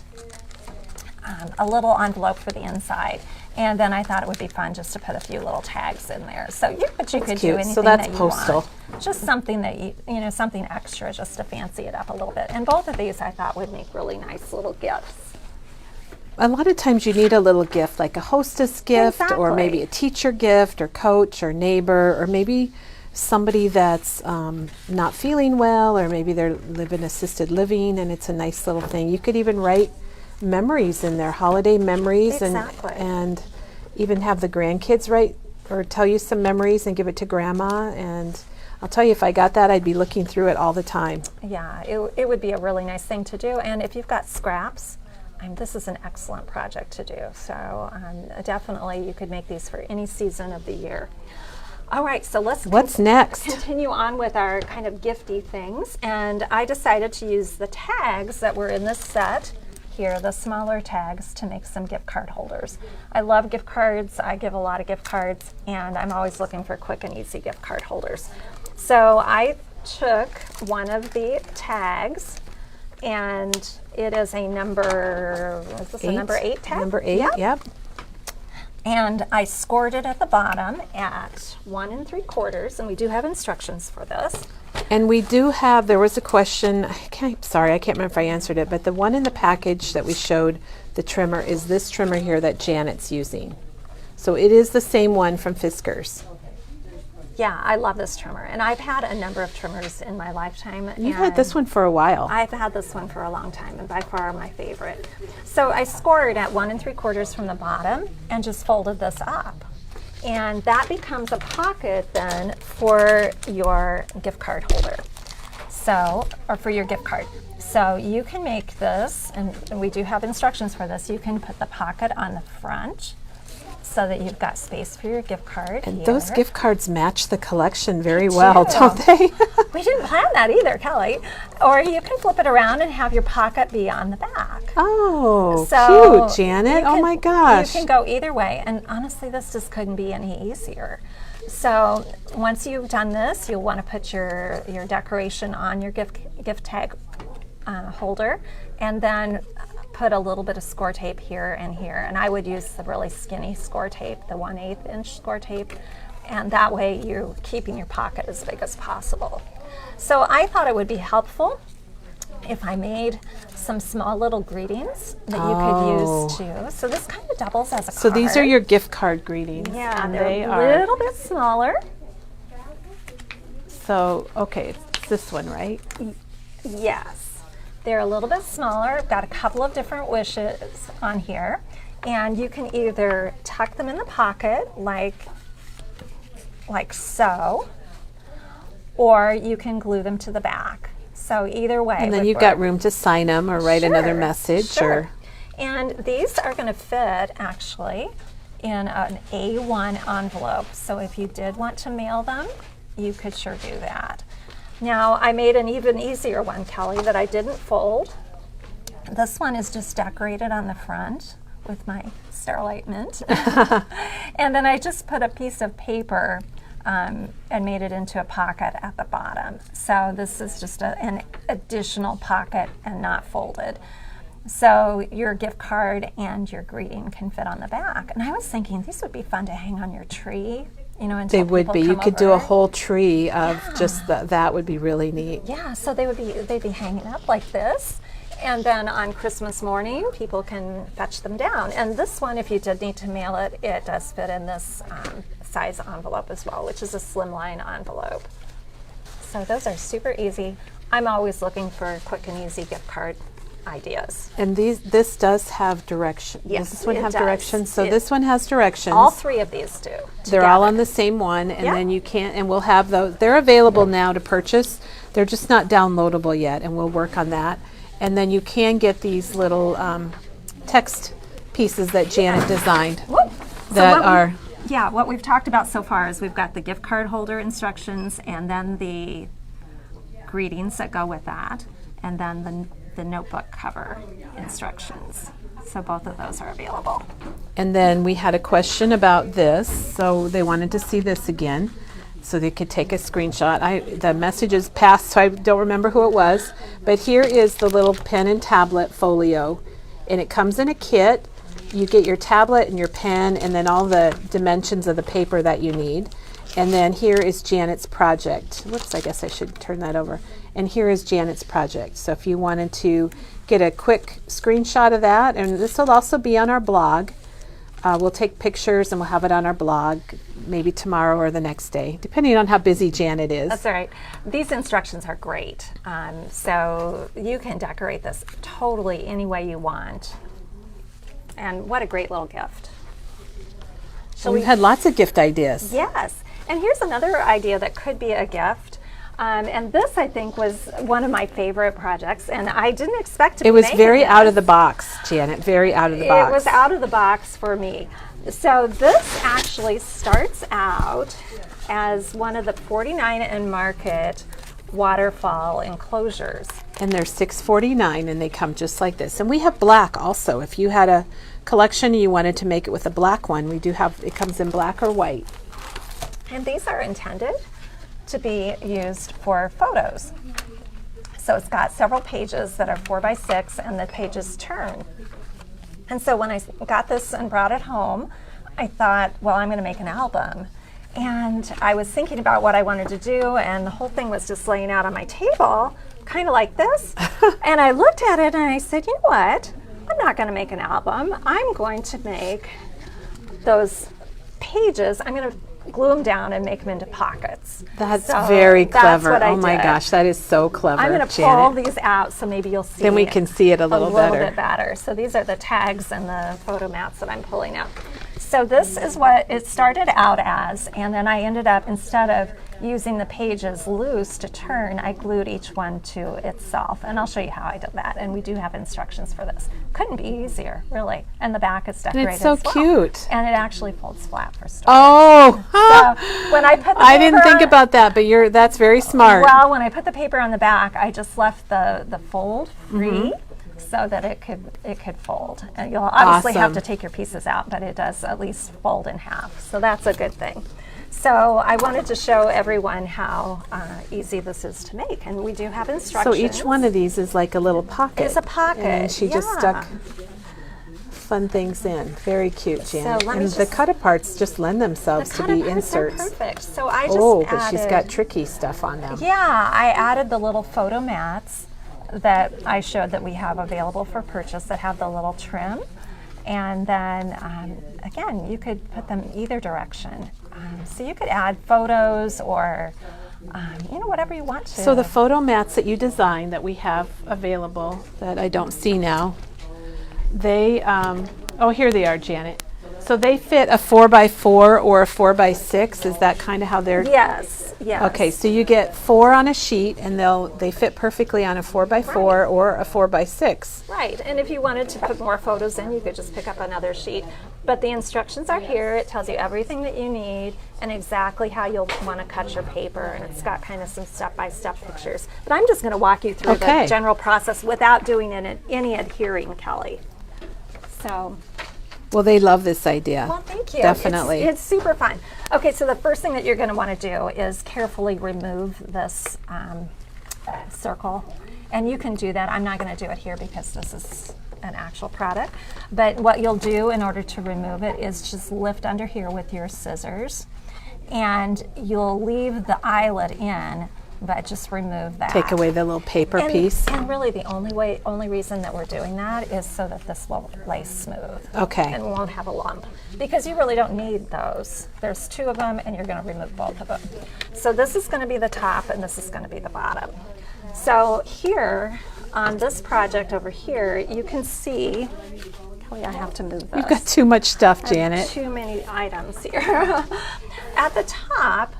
a little envelope for the inside. And then I thought it would be fun just to put a few little tags in there. So you could do cute. anything So that's that you postal. want. Just something that you know, something extra just to fancy it up a little bit. And both of these I thought would make really nice little gifts. A lot of times you need a little gift, like a hostess gift, or maybe Exactly. a teacher gift, or coach, or neighbor, or maybe somebody that's not feeling well, or maybe they're living assisted living, and it's a nice little thing. You could even write memories in there, holiday memories, Exactly. and even have the grandkids write or tell you some memories and give it to grandma. And I'll tell you, if I got that, I'd be looking through it all the time. Yeah, it would be a really nice thing to do. And if you've got scraps, this is an excellent project to do. So definitely you could make these for any season of the year. All right, so What's next? continue on with our kind of gifty things. And I decided to use the tags that were in this set here, the smaller tags, to make some gift card holders. I love gift cards. I give a lot of gift cards, and I'm always looking for quick and easy gift card holders. So I took one of the tags, and it is a number, is this a number 8 tag? Number 8, Yep. yep. And I scored it at the bottom at 1 3/4, and we do have instructions for this. And we do have, there was a question, sorry, I can't remember if I answered it, but the one in the package that we showed, the trimmer, is this trimmer here that Janet's using. So it is the same one from Fiskars. Yeah, I love this trimmer, and I've had a number of trimmers in my lifetime. You've had this one for a while. I've had this one for a long time, and by far my favorite. So I scored at 1 3/4 from the bottom and just folded this up. And that becomes a pocket then for your gift card holder. So, or for your gift card. So you can make this, and we do have instructions for this. You can put the pocket on the front so that you've got space for your gift card. And here. those gift cards match the collection very well, don't they? We didn't plan that either, Kelly. Or you can flip it around and have your pocket be on the back. Oh, So cute, Janet. you Oh can- my gosh. You can go either way, and honestly, this just couldn't be any easier. So once you've done this, you'll want to put your decoration on your gift tag holder, and then put a little bit of score tape here and here. And I would use the really skinny score tape, the 1/8 inch score tape, and that way you're keeping your pocket as big as possible. So I thought it would be helpful if I made some small little greetings that you could use too. So this kind of doubles as a card. So these are your gift card greetings. Yeah, and they're they a are. little bit smaller. So, okay, it's this one, right? Yes. They're a little bit smaller. I've got a couple of different wishes on here. And you can either tuck them in the pocket like so, or you can glue them to the back. So either way. And then would you've work. got room to sign them or write another Sure, message. sure. Or And these are going to fit actually in an A1 envelope. So if you did want to mail them, you could sure do that. Now I made an even easier one, Kelly, that I didn't fold. This one is just decorated on the front with my Starlight Mint. And then I just put a piece of paper and made it into a pocket at the bottom. So this is just an additional pocket and not folded. So your gift card and your greeting can fit on the back. And I was thinking these would be fun to hang on your tree, you know, until they would people be. You come could do a over. whole tree of just that would be really neat. Yeah, so they'd be hanging up like this. And then on Christmas morning, people can fetch them down. And this one, if you did need to mail it, it does fit in this size envelope as well, which is a slimline envelope. So those are super easy. I'm always looking for quick and easy gift card ideas. And this does have direction. Yes, Does this one it have does. directions? So this one has directions. All three of these do. They're all together. on the same one, and Yeah. then you can't, and we'll have those. They're available now to purchase. They're just not downloadable yet, and we'll work on that. And then you can get these little text pieces that Janet designed Woo! So that what are. Yeah, what we've talked about so far is we've got the gift card holder instructions, and then the greetings that go with that, and then the notebook cover instructions. So both of those are available. And then we had a question about this, so they wanted to see this again, so they could take a screenshot. The message is passed, so I don't remember who it was, but here is the little pen and tablet folio, and it comes in a kit. You get your tablet and your pen, and then all the dimensions of the paper that you need. And then here is Janet's project. Whoops, I guess I should turn that over. And here is Janet's project. So if you wanted to get a quick screenshot of that, and this will also be on our blog. We'll take pictures and we'll have it on our blog maybe tomorrow or the next day, depending on how busy Janet is. That's all right. These instructions are great. So you can decorate this totally any way you want. And what a great little gift. So we've had lots of gift ideas. Yes. And here's another idea that could be a gift. And this, I think, was one of my favorite projects, and I didn't expect to be It was making very this. out of the box, Janet, very out of the box. It was out of the box for me. So this actually starts out as one of the 49 and Market waterfall enclosures. And they're $6.49, and they come just like this. And we have black also. If you had a collection and you wanted to make it with a black one, we do have, it comes in black or white. And these are intended to be used for photos. So it's got several pages that are 4x6, and the pages turn. And so when I got this and brought it home, I thought, well, I'm going to make an album. And I was thinking about what I wanted to do, and the whole thing was just laying out on my table, kind of like this. And I looked at it and I said, you know what? I'm not going to make an album. I'm going to make those pages. I'm going to glue them down and make them into pockets. That's So very that's clever. what I Oh my did. gosh, that is so clever, I'm going to pull Janet. these out so maybe you'll see. Then we can see it a little better. bit better. So these are the tags and the photo mats that I'm pulling out. So this is what it started out as, and then I ended up, instead of using the pages loose to turn, I glued each one to itself. And I'll show you how I did that. And we do have instructions for this. Couldn't be easier, really. And the back is decorated It's so as well. cute. And it actually folds flat for storage. Oh, So when I put the I didn't paper think on- about that, but that's very smart. Well, when I put the paper on the back, I just left the fold free so that it could fold. And you'll obviously have Awesome. to take your pieces out, but it does at least fold in half. So that's a good thing. So I wanted to show everyone how easy this is to make, and we do have So instructions. each one of these is like a little pocket. It's a pocket, And she just yeah. stuck fun things in. Very cute, Janet. let me And the just- cut-aparts just lend themselves the to cut be aparts are inserts. perfect. So I just Oh, added, but she's got tricky stuff on them. Yeah, I added the little photo mats that I showed that we have available for purchase that have the little trim. And then, again, you could put them either direction. So you could add photos or, whatever you want to. So the photo mats that you designed that we have available that I don't see now, they, here they are, Janet. So they fit a 4x4 or a 4x6. Is that kind of how they're? Yes, yes. Okay, so you get 4 on a sheet, and they fit perfectly on a 4x4 or a 4x6. Right, and if you wanted to put more photos in, you could just pick up another sheet. But the instructions are here. It tells you everything that you need and exactly how you'll want to cut your paper, and it's got kind of some step-by-step pictures. But I'm just going to walk you through Okay. the general process without doing any adhering, Kelly. So, Well, they love this idea. well, thank you. Definitely. It's super fun. Okay, so the first thing that you're going to want to do is carefully remove this circle. And you can do that. I'm not going to do it here because this is an actual product. But what you'll do in order to remove it is just lift under here with your scissors. And you'll leave the eyelet in, but just remove that. Take away the little paper piece. And really the only reason that we're doing that is so that this will lay smooth. Okay. And won't have a lump. Because you really don't need those. There's 2 of them and you're going to remove both of them. So this is going to be the top and this is going to be the bottom. So here on this project over here, you can see, Kelly, I have to move this. You've got too much stuff, I have Janet. too many items here. At the top,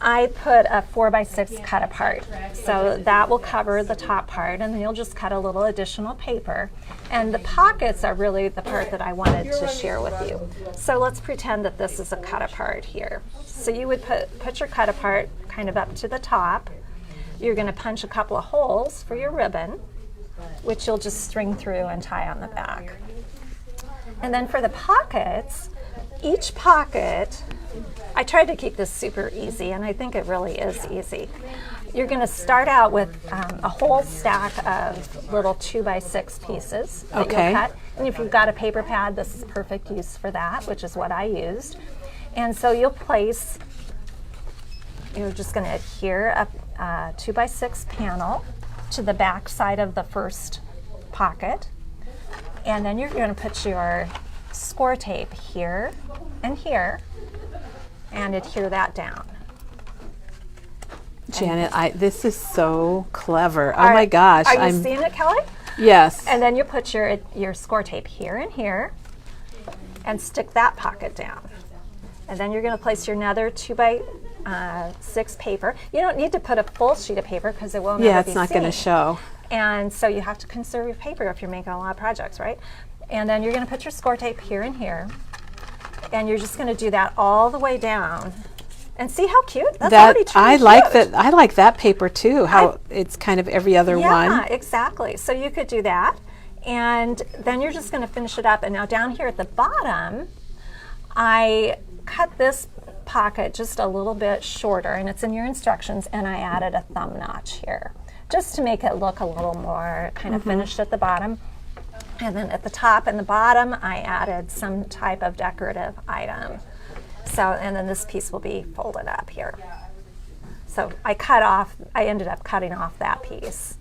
I put a 4x6 cut apart. So that will cover the top part, and then you'll just cut a little additional paper. And the pockets are really the part that I wanted to share with you. So let's pretend that this is a cut apart here. So you would put your cut apart kind of up to the top. You're going to punch a couple of holes for your ribbon, which you'll just string through and tie on the back. And then for the pockets, each pocket, I tried to keep this super easy, and I think it really is easy. You're going to start out with a whole stack of little 2x6 pieces that Okay. you'll cut. And if you've got a paper pad, this is perfect use for that, which is what I used. And so you're just going to adhere a 2x6 panel to the back side of the first pocket. And then you're going to put your score tape here and here and adhere that down. Janet, this is so clever. Oh my gosh. Are you seeing it, Kelly? Yes. And then you put your score tape here and here and stick that pocket down. And then you're going to place your another 2x6 paper. You don't need to put a full sheet of paper because it won't ever be it's not going to seen. show. And so you have to conserve your paper if you're making a lot of projects, right? And then you're going to put your score tape here and here. And you're just going to do that all the way down. And see how cute? That's already turned I like cute. that. I like that paper too. How it's kind of every other one. Yeah, exactly. So you could do that. And then you're just going to finish it up. And now down here at the bottom, I cut this pocket just a little bit shorter, and it's in your instructions, and I added a thumb notch here just to make it look a little more kind of finished at the bottom. And then at the top and the bottom, I added some type of decorative item. So, and then this piece will be folded up here. So I ended up cutting off that piece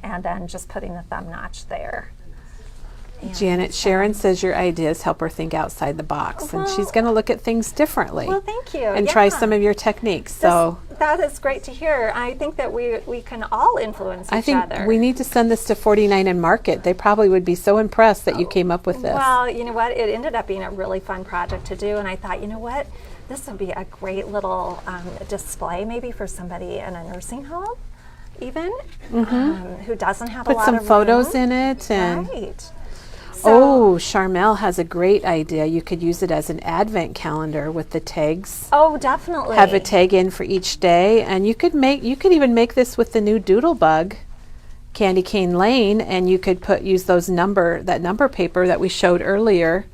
and then just putting the thumb notch there. Janet, Sharon says your ideas help her think outside the box, and she's going to look at things differently. Well, thank you. And try some of your techniques. So that is great to hear. I think that we can all influence each I think other. we need to send this to 49 and market. They probably would be so impressed that you came up with this. Well, you know what? It ended up being a really fun project to do, and I thought, you know what? This would be a great little display maybe for somebody in a nursing home, even, who doesn't have a Put lot some of photos room. in it. And Right. oh, Charmel has a great idea. You could use it as an advent calendar with the tags. Oh, definitely. Have a tag in for each day, and you could even make this with the new Doodlebug Candy Cane Lane, and you could use that number paper that we showed earlier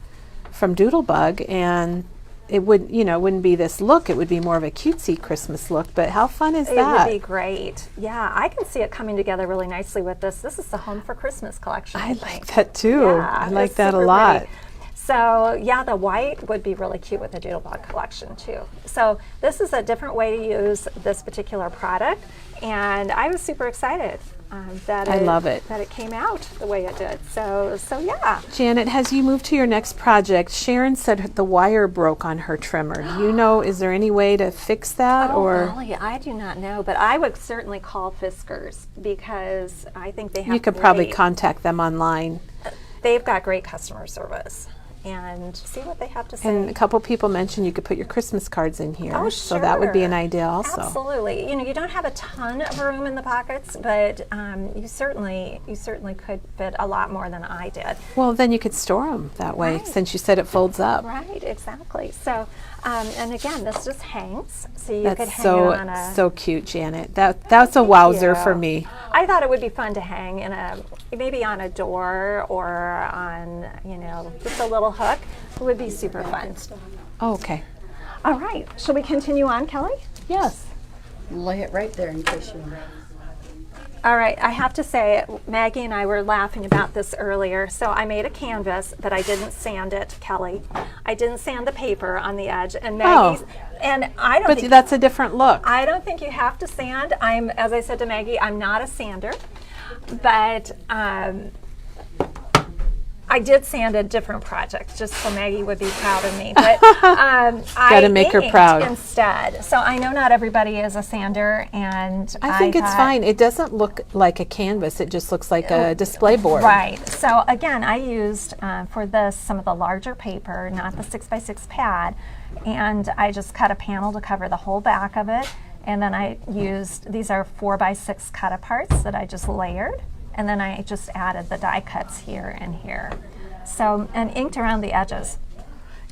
from Doodlebug, and it wouldn't be this look. It would be more of a cutesy Christmas look. But how fun is that? It would be great. Yeah, I can see it coming together really nicely with this. This is the Home for Christmas collection. I like that too. Yeah, I like it's that a super lot. pretty. So yeah, the white would be really cute with the Doodlebug collection too. So this is a different way to use this particular product, and I was super excited I love it. that it came out the way it did. So yeah. Janet, as you move to your next project, Sharon said the wire broke on her trimmer. Do you know, is there any way to fix that? Golly, I do not know, but I would certainly call Fiskars because I think they have You could probably contact them online. They've got great customer service and see what they have to say. And a couple people mentioned you could put your Christmas cards in here. Oh, So that would be an sure. idea also. Absolutely. You don't have a ton of room in the pockets, but you certainly could fit a lot more than I did. Well, then you could store them that way, Right. since you said it folds up. Right, exactly. So, and again, this just hangs, so you could That's hang it on a. so cute, Janet. That's a wowzer you. for me. I thought it would be fun to hang maybe on a door or on, just a little hook. It would be super fun. Oh, okay. All right, shall we continue on, Kelly? Yes. Lay it right there in case you. All right, I have to say, Maggie and I were laughing about this earlier. So I made a canvas, but I didn't sand it, Kelly. I didn't sand the paper on the edge, and Maggie's, and I don't But think that's a different look. I don't think you have to sand. As I said to Maggie, I'm not a sander, but I did sand a different project just so Maggie would be proud of me. But Gotta make her inked proud. instead. So I know not everybody is a sander, and I think it's thought- fine. It doesn't look like a canvas. It just looks like a display board. Right. So again, I used for this some of the larger paper, not the 6x6 pad, and I just cut a panel to cover the whole back of it. And then I used, these are 4x6 cut aparts that I just layered. And then I just added the die cuts here and here. So, and inked around the edges.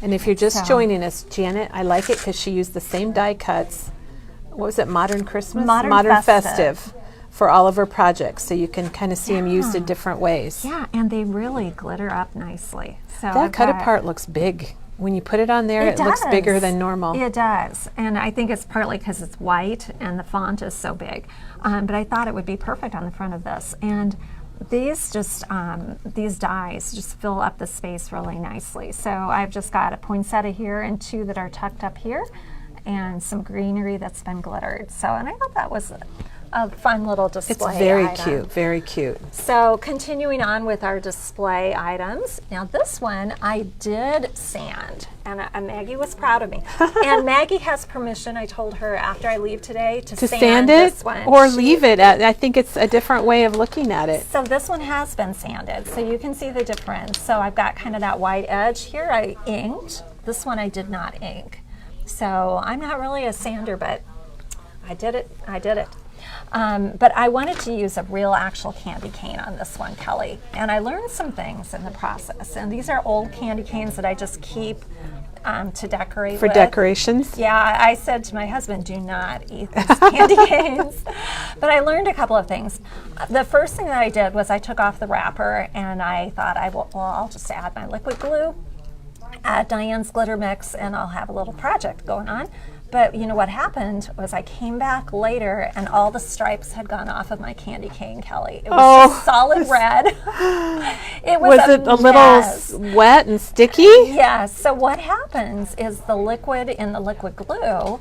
And if you're just So- joining us, Janet, I like it because she used the same die cuts. What was it, Modern Christmas? Modern Festive for all of her projects. So you can kind of see them used in different ways. Yeah, and they really glitter up nicely. So That I've cut got- apart looks big. When you put it on there, it looks does. bigger than normal. It does, and I think it's partly because it's white and the font is so big. But I thought it would be perfect on the front of this. And these these dies just fill up the space really nicely. So I've just got a poinsettia here and two that are tucked up here, and some greenery that's been glittered. So, and I thought that was a fun little It's display very item. cute, very cute. So continuing on with our display items, now this one I did sand, and Maggie was proud of me. And Maggie has permission, I told her after I leave today, to Sand it this one. or leave it. I think it's a different way of looking at it. So this one has been sanded, so you can see the difference. So I've got kind of that white edge here I inked. This one I did not ink. So I'm not really a sander, but I did it. But I wanted to use a real actual candy cane on this one, Kelly. And I learned some things in the process. And these are old candy canes that I just keep to decorate For with. decorations? Yeah, I said to my husband, do not eat these candy canes. But I learned a couple of things. The first thing that I did was I took off the wrapper and I thought, I'll just add my liquid glue, add Diane's glitter mix, and I'll have a little project going on. But you know what happened was I came back later and all the stripes had gone off of my candy cane, Kelly. It was just solid red. It was Was it a little mess. wet and sticky? Yes. So what happens is the liquid in the liquid glue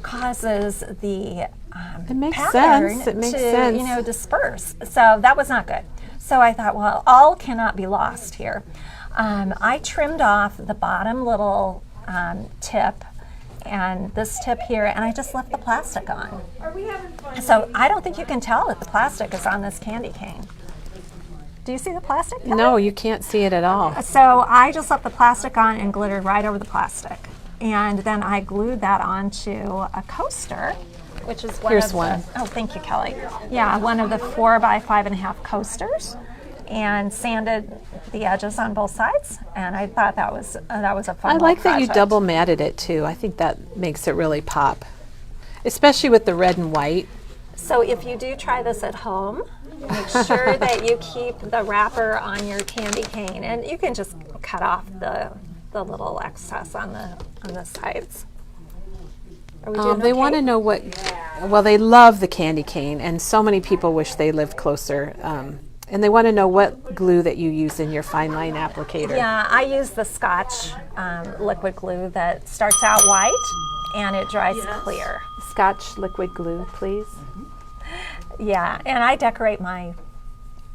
causes the It makes pattern sense. It makes to sense. disperse. So that was not good. So I thought, well, all cannot be lost here. I trimmed off the bottom little tip and this tip here, and I just left the plastic on. So I don't think you can tell that the plastic is on this candy cane. Do you see the plastic? No, you can't see it at all. So I just left the plastic on and glittered right over the plastic. And then I glued that onto a coaster, which is one Here's of one. the, oh, thank you, Kelly. Yeah, one of the 4 by 5.5 coasters, and sanded the edges on both sides. And I thought that was a fun I like that project. you double matted it too. I think that makes it really pop, especially with the red and white. So if you do try this at home, make sure that you keep the wrapper on your candy cane, and you can just cut off the little excess on the sides. Are we doing They okay? want to know what. Well, they love the candy cane, and so many people wish they lived closer. And they want to know what glue that you use in your fine line applicator. Yeah, I use the Scotch liquid glue that starts out white and it dries clear. Scotch liquid glue, please. Yeah, and I decorate my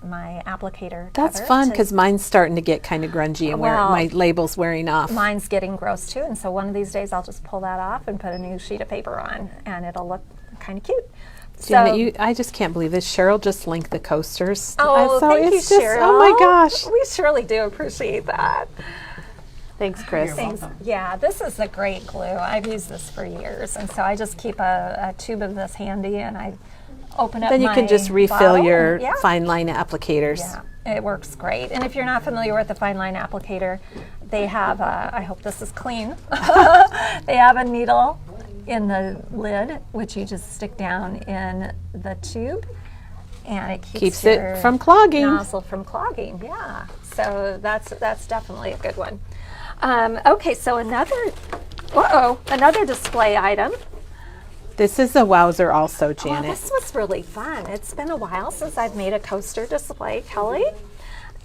applicator. That's cover fun to- because mine's starting to get kind of grungy and Well, my label's wearing off. Mine's getting gross too, and so one of these days I'll just pull that off and put a new sheet of paper on, and it'll look kind of cute. Janet, I just can't believe this. Cheryl just linked the coasters. Oh, So thank you, it's just, Cheryl. oh my gosh. We surely do appreciate that. Thanks, Chris. Thanks. Yeah, this is a great glue. I've used this for years, and so I just keep a tube of this handy, and I open up Then you my can just refill bottle, your yeah. fine line applicators. Yeah, it works great. And if you're not familiar with the fine line applicator, they have, I hope this is clean, they have a needle in the lid, which you just stick down in the tube, and it keeps your it from clogging. nozzle from clogging, yeah. So that's definitely a good one. Okay, so another display item. This is a wowzer also, Well, Janet. this was really fun. It's been a while since I've made a coaster display, Kelly.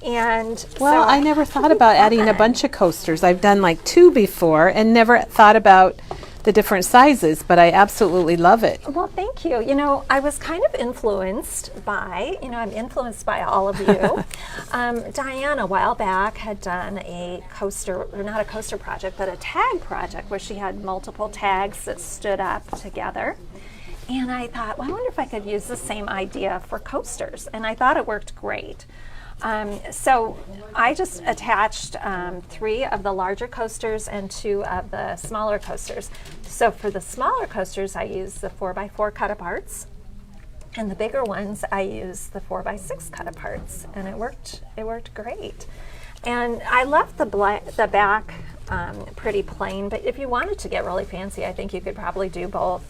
And Well, so I never thought about adding a bunch of coasters. I've done like 2 before and never thought about the different sizes, but I absolutely love it. Well, thank you. You know, I was kind of influenced by, I'm influenced by all of you. Diane, a while back, had done a coaster, or not a coaster project, but a tag project where she had multiple tags that stood up together. And I thought, well, I wonder if I could use the same idea for coasters. And I thought it worked great. So I just attached 3 of the larger coasters and 2 of the smaller coasters. So for the smaller coasters, I used the 4x4 cut-aparts, and the bigger ones, I used the 4x6 cut-aparts, and it worked great. And I left the back pretty plain, but if you wanted to get really fancy, I think you could probably do both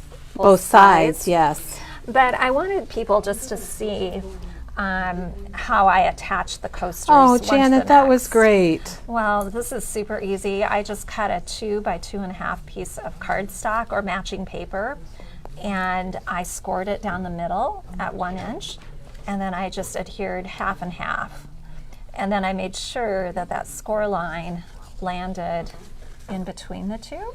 Sides, yes. But I wanted people just to see how I attach the coasters. Oh, one to Janet, the that was next. great. Well, this is super easy. I just cut a 2 by 2.5 piece of cardstock or matching paper, and I scored it down the middle at 1 inch, and then I just adhered half and half. And then I made sure that that score line landed in between the 2,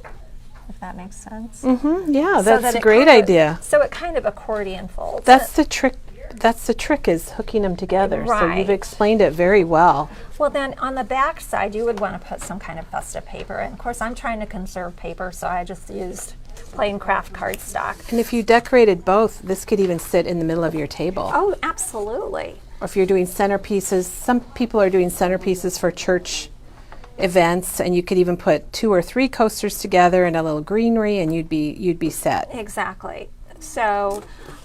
if that makes sense. Yeah, So that's that a it great kind of- idea. So it kind of accordion folds. That's the trick. That's the trick, is hooking them together. So Right. you've explained it very well. Well, then on the back side, you would want to put some kind of festive paper. And of course, I'm trying to conserve paper, so I just used plain craft cardstock. And if you decorated both, this could even sit in the middle of your table. Oh, absolutely. Or if you're doing centerpieces, some people are doing centerpieces for church events, and you could even put 2 or 3 coasters together in a little greenery, and you'd be set. Exactly. So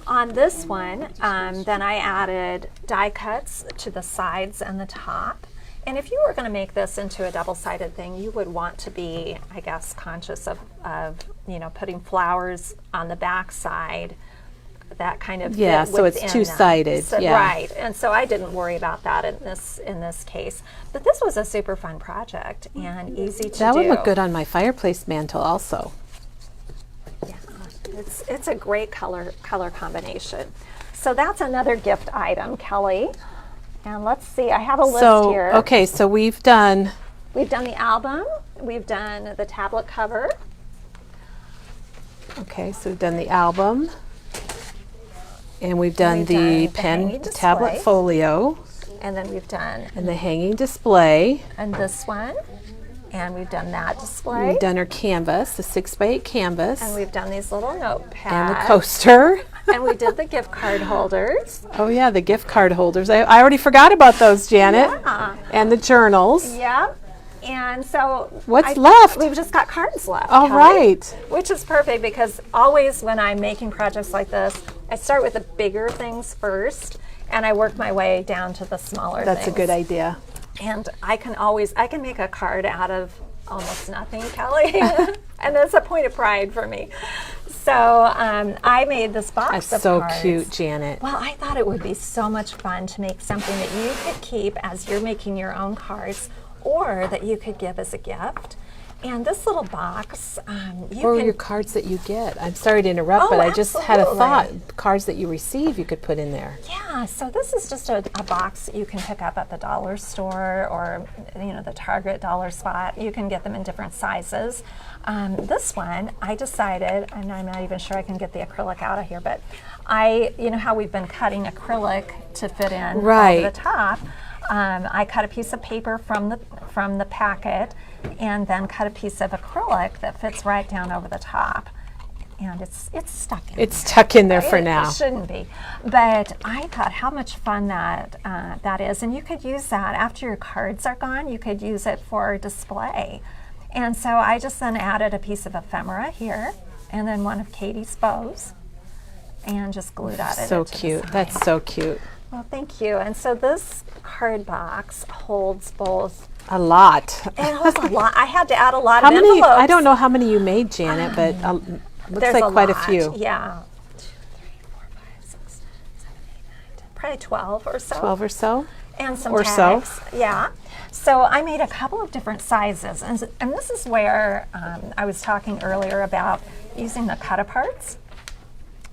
on this one, then I added die cuts to the sides and the top. And if you were going to make this into a double-sided thing, you would want to be, I guess, conscious of putting flowers on the back side that kind of Yeah, fit so it's within two-sided, them. yeah. Right. And so I didn't worry about that in this case. But this was a super fun project and easy to do. That would look good on my fireplace mantle also. Yeah, it's a great color combination. So that's another gift item, Kelly. And let's see, I have a list here. Okay, so we've done We've done the album, we've done the tablet cover. Okay, so we've done the album, and we've done We've the done the pen hanging tablet display. folio. And then we've done, And the hanging display. and this one, and we've done that display. We've done our canvas, the 6x8 canvas. And we've done these little notepads. And the coaster. And we did the gift card holders. Oh yeah, the gift card holders. I already forgot about those, Janet. Yeah. And the journals. Yep. And so What's left? We've just got cards left. All Kelly, right. Which is perfect because always when I'm making projects like this, I start with the bigger things first and I work my way down to the smaller That's things. a good idea. And I can make a card out of almost nothing, Kelly. And that's a point of pride for me. So I made this box That's of so cards. cute, Janet. Well, I thought it would be so much fun to make something that you could keep as you're making your own cards or that you could give as a gift. And this little box, Or your cards that you get. I'm sorry to interrupt, Oh, but I just had a thought. absolutely. Cards that you receive, you could put in there. Yeah, so this is just a box that you can pick up at the dollar store or the Target dollar spot. You can get them in different sizes. This one, I decided, and I'm not even sure I can get the acrylic out of here, but you know how we've been cutting acrylic to fit in over Right. the top. I cut a piece of paper from the packet and then cut a piece of acrylic that fits right down over the top. And it's stuck in It's stuck in there for it now. shouldn't be. But I thought how much fun that is. And you could use that after your cards are gone, you could use it for display. And so I just then added a piece of ephemera here and then one of Katie's bows and just glued it So to the cute. side. That's so cute. Well, thank you. And so this card box holds both. A lot. It holds a lot. I had to add a lot How of many? envelopes. I don't know how many you made, Janet, but looks There's like a quite lot. a few. Yeah. 2, 3, 4, 5, 6, 7, 8, 9, 10. Probably 12 or so. 12 or so. And some or so. tags. Yeah. So I made a couple of different sizes. And this is where I was talking earlier about using the cut-aparts.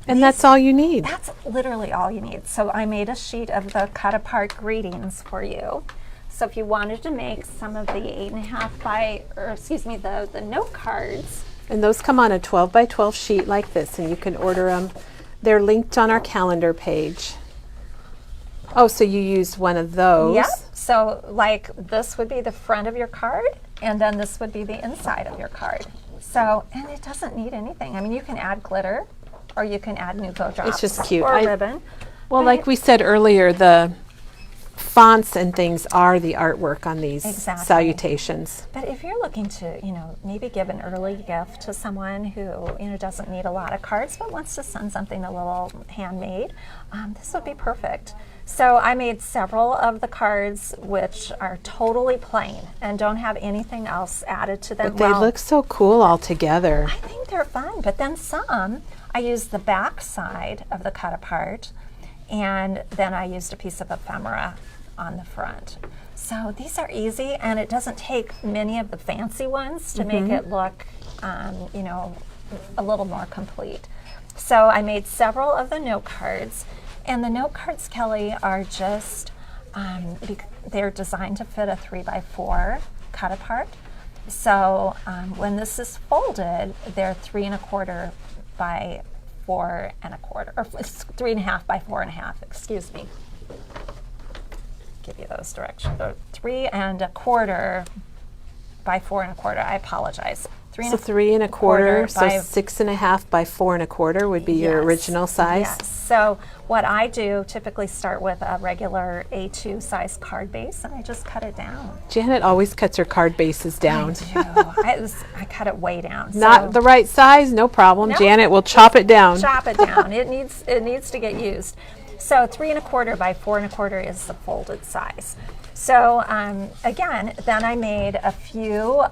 And that's all you need. That's literally all you need. So I made a sheet of the cut-apart greetings for you. So if you wanted to make some of the 8.5 by, or excuse me, the note cards. And those come on a 12 by 12 sheet like this, and you can order them. They're linked on our calendar page. Oh, so you used one of those. Yep. So like this would be the front of your card, and then this would be the inside of your card. So, and it doesn't need anything. I mean, you can add glitter, or you can add Nuco drops. It's just cute. Or ribbon. Well, like we said earlier, the fonts and things are the artwork on these Exactly. salutations. But if you're looking to, maybe give an early gift to someone who, doesn't need a lot of cards but wants to send something a little handmade, this would be perfect. So I made several of the cards which are totally plain and don't have anything else added to them. But they look so cool all together. I think they're fun, but then some, I used the back side of the cut apart, and then I used a piece of ephemera on the front. So these are easy, and it doesn't take many of the fancy ones to make it look, a little more complete. So I made several of the note cards, and the note cards, Kelly, are just, they're designed to fit a 3x4 cut apart. So when this is folded, they're 3 1/4 by 4 1/4, or 3 1/2 by 4 1/2, excuse me. Give you those directions. 3 1/4 by 4 1/4. I apologize. 3 So 3 1/4, so by 6 1/2 by 4 1/4 would be your Yes. original size. Yes. So what I do typically start with a regular A2 size card base, and I just cut it down. Janet always cuts her card bases down. I cut it way down. Not So the right size, no problem. No. Janet will chop it down. chop it down. It needs to get used. So 3 1/4 by 4 1/4 is the folded size. So again, then I made a few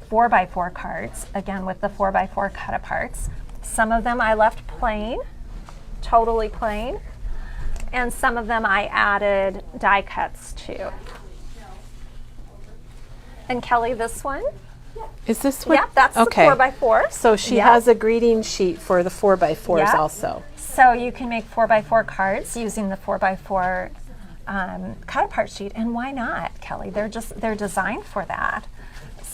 4x4 cards, again with the 4x4 cut aparts. Some of them I left plain, totally plain, and some of them I added die cuts to. And Kelly, this one? Is this what? Yep, that's okay. the 4x4. So she Yep. has a greeting sheet for the 4x4s Yep. also. So you can make 4x4 cards using the 4x4 cut apart sheet, and why not, Kelly? They're designed for that.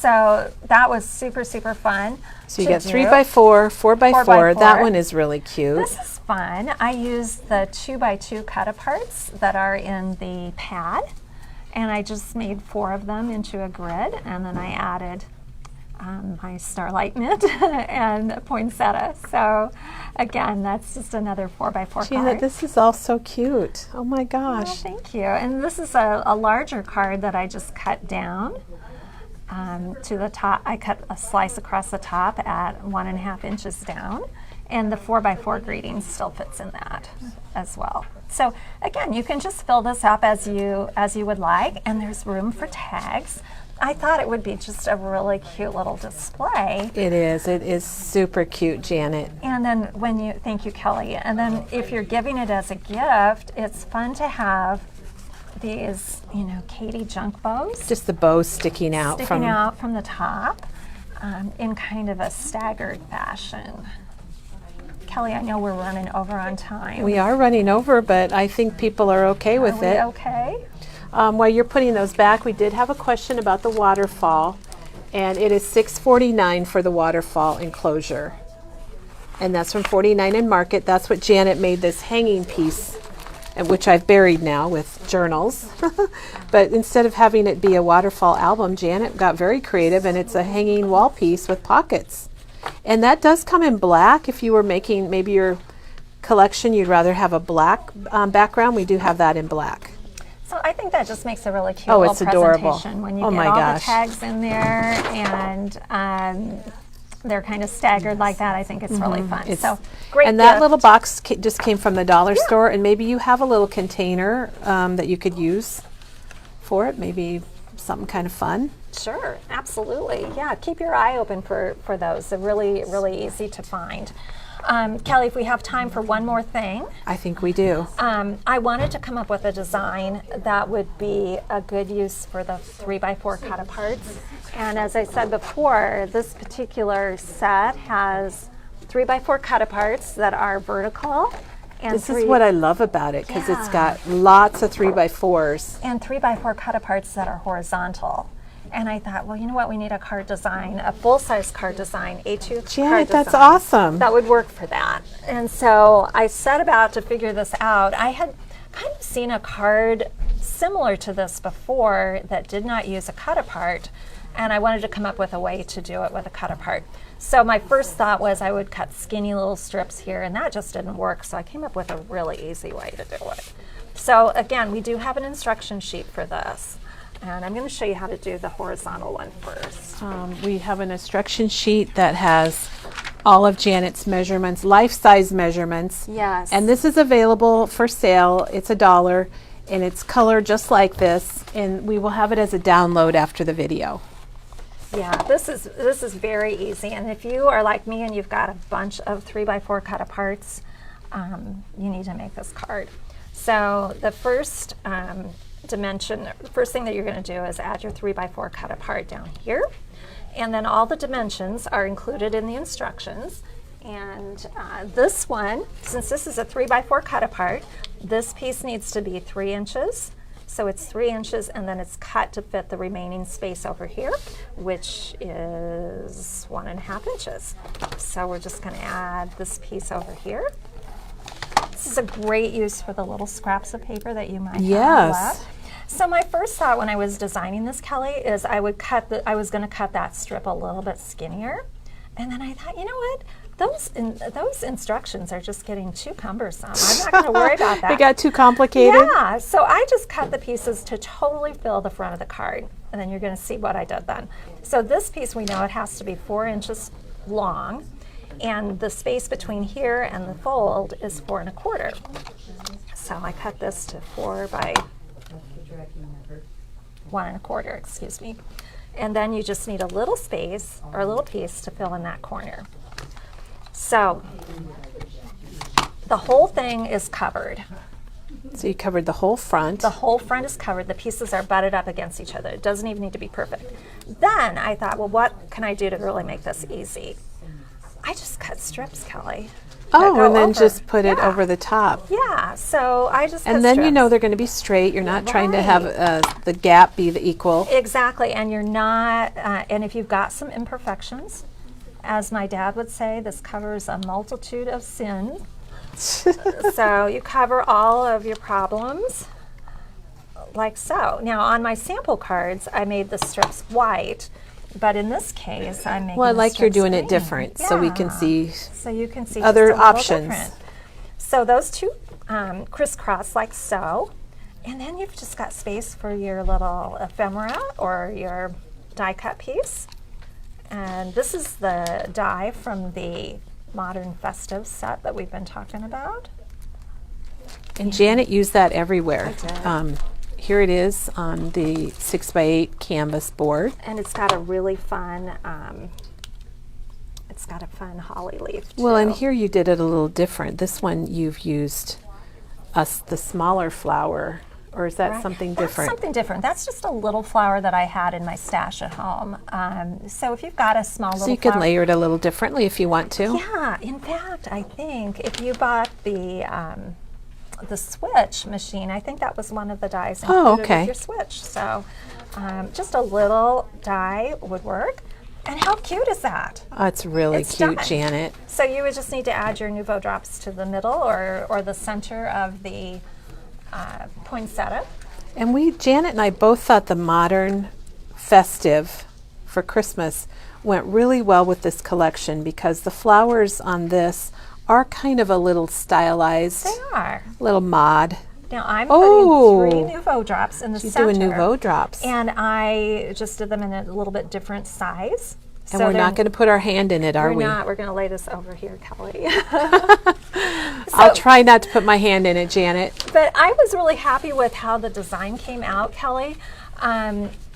So that was super, super fun. So you to got do. 3x4, 4x4. 4x4. That one is really cute. This is fun. I used the 2x2 cut-aparts that are in the pad, and I just made 4 of them into a grid, and then I added my starlight mitt and poinsettia. So again, that's just another 4x4 Janet, card. this is all so cute. Oh my Oh, gosh. thank you. And this is a larger card that I just cut down to the top. I cut a slice across the top at 1.5 inches down, and the 4x4 greeting still fits in that as well. So again, you can just fill this up as you would like, and there's room for tags. I thought it would be just a really cute little display. It is super cute, Janet. And then thank you, Kelly. And then if you're giving it as a gift, it's fun to have these, Katie junk bows. Just the bows sticking out from the top in kind of a staggered fashion. Kelly, I know we're running over on time. We are running over, but I think people are okay with it. Are we okay? While you're putting those back, we did have a question about the waterfall, and it is $6.49 for the waterfall enclosure. And that's from 49 in Market. That's what Janet made this hanging piece, which I've buried now with journals. But instead of having it be a waterfall album, Janet got very creative, and it's a hanging wall piece with pockets. And that does come in black. If you were making maybe your collection, you'd rather have a black background. We do have that in black. So I think that just makes a really cute Oh, it's little adorable. presentation when you Oh get my all gosh. the tags in there, and they're kind of staggered like that. I think it's really fun. So great. And that gift. little box just came from the dollar store, and maybe you have a little container that you could use for it. Maybe something kind of fun. Sure, absolutely. Yeah, keep your eye open for those. They're really, really easy to find. Kelly, if we have time for one more thing. I think we do. I wanted to come up with a design that would be a good use for the 3x4 cut-aparts. And as I said before, this particular set has 3x4 cut-aparts that are vertical. And This is what I love about it, because it's got lots of 3x4s. And 3x4 cut-aparts that are horizontal. And I thought, well, you know what? We need a card design, a full-size card design, A2 card Janet, that's design. awesome. That would work for that. And so I set about to figure this out. I had kind of seen a card similar to this before that did not use a cut-apart, and I wanted to come up with a way to do it with a cut-apart. So my first thought was I would cut skinny little strips here, and that just didn't work, so I came up with a really easy way to do it. So again, we do have an instruction sheet for this. And I'm going to show you how to do the horizontal one first. We have an instruction sheet that has all of Janet's measurements, life-size measurements. Yes. And this is available for sale. It's $1, and it's colored just like this. And we will have it as a download after the video. Yeah, this is very easy. And if you are like me and you've got a bunch of 3x4 cut-aparts, you need to make this card. So the first dimension, the first thing that you're going to do is add your 3x4 cut-apart down here. And then all the dimensions are included in the instructions. And this one, since this is a 3x4 cut-apart, this piece needs to be 3 inches. So it's 3 inches, and then it's cut to fit the remaining space over here, which is 1.5 inches. So we're just going to add this piece over here. This is a great use for the little scraps of paper that you might have left. So my first thought when I was designing this, Kelly, is I was going to cut that strip a little bit skinnier. And then I thought, you know what? Those instructions are just getting too cumbersome. I'm not going to worry about that. It got too complicated? Yeah, so I just cut the pieces to totally fill the front of the card. And then you're going to see what I did then. So this piece, we know it has to be 4 inches long. And the space between here and the fold is 4 1/4. So I cut this to 4 by 1 1/4, excuse me. And then you just need a little space or a little piece to fill in that corner. So the whole thing is covered. So you covered the whole front. The whole front is covered. The pieces are butted up against each other. It doesn't even need to be perfect. Then I thought, well, what can I do to really make this easy? I just cut strips, Kelly. Oh, go and then over. just put it Yeah. over the top. Yeah, so I just And cut then you know strips. they're going to be straight. You're not trying to have Right. the gap be the equal. Exactly, and you're not, and if you've got some imperfections, as my dad would say, this covers a multitude of sin. So you cover all of your problems like so. Now on my sample cards, I made the strips white, but in this case, I'm making Well, I the like you're strips doing it green. different so we can Yeah. see So you can see other just a little options. different. So those two crisscross like so, and then you've just got space for your little ephemera or your die cut piece. And this is the die from the modern festive set that we've been talking about. And Janet used that everywhere. I did. Here it is on the 6x8 canvas board. And it's got a really fun, it's got a fun holly leaf too. Well, and here you did it a little different. This one you've used the smaller flower, or is that Right. something That's different? something different. That's just a little flower that I had in my stash at home. So if you've got a small little So you can flower, layer it a little differently if you want to. yeah. In fact, I think if you bought the switch machine, I think that was one of the dies included Oh, okay. with your switch. So just a little die would work. And how cute is that? Oh, it's really It's cute, done. Janet. So you would just need to add your Nouveau drops to the middle or the center of the poinsettia. And Janet and I both thought the modern festive for Christmas went really well with this collection because the flowers on this are kind of a little stylized, They are. little mod. Now I'm Oh. putting 3 Nouveau drops in the She's center. doing Nouveau drops. And I just did them in a little bit different size. And we're not going to put our hand in it, are We're we? not. We're going to lay this over here, Kelly. I'll try not to put my hand in it, Janet. But I was really happy with how the design came out, Kelly.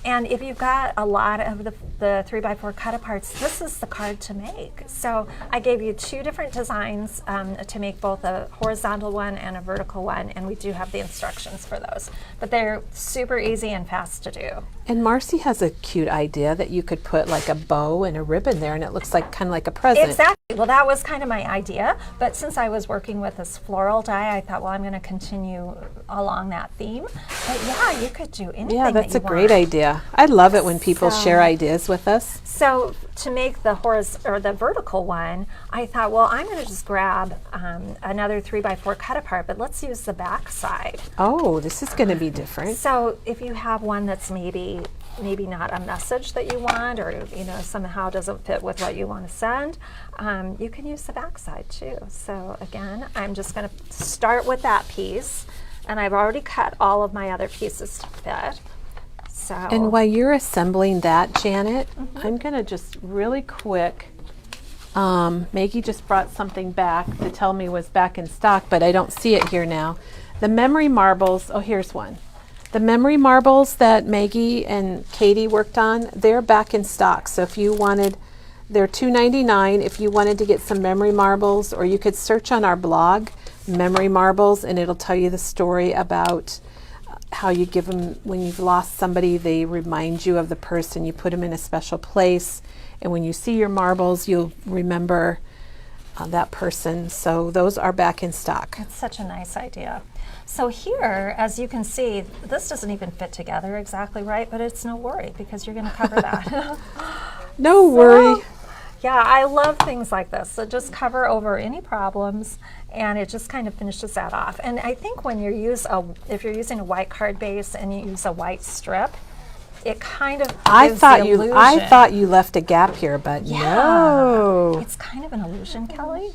And if you've got a lot of the 3x4 cut aparts, this is the card to make. So I gave you 2 different designs to make both a horizontal one and a vertical one, and we do have the instructions for those. But they're super easy and fast to do. And Marcy has a cute idea that you could put like a bow and a ribbon there and it looks like kind of like a present. Exactly. Well, that was kind of my idea. But since I was working with this floral die, I thought, well, I'm going to continue along that theme. But yeah, you could do anything. Yeah, that's a that you great want. idea. I love it when people So- share ideas with us. So to make the the vertical one, I thought, well, I'm going to just grab another 3x4 cut apart, but let's use the back side. Oh, this is going to be different. So if you have one that's maybe not a message that you want, or somehow doesn't fit with what you want to send, you can use the back side too. So again, I'm just going to start with that piece, and I've already cut all of my other pieces to fit. So And while you're assembling that, Janet, I'm going to just really quick, Maggie just brought something back to tell me was back in stock, but I don't see it here now. The memory marbles, oh, here's one. The memory marbles that Maggie and Katie worked on, they're back in stock. So if you wanted, they're $2.99 if you wanted to get some memory marbles, or you could search on our blog, memory marbles, and it'll tell you the story about how you give them, when you've lost somebody, they remind you of the person, you put them in a special place, and when you see your marbles, you'll remember that person. So those are back in stock. it's such a nice idea. So here, as you can see, this doesn't even fit together exactly right, but it's no worry because you're going to cover that. No worry. Yeah, I love things like this. So just cover over any problems, and it just kind of finishes that off. And I think when you if you're using a white card base and you use a white strip, it kind of gives the illusion. I thought you left a gap here, but Yeah. no. It's kind of an illusion, Kelly.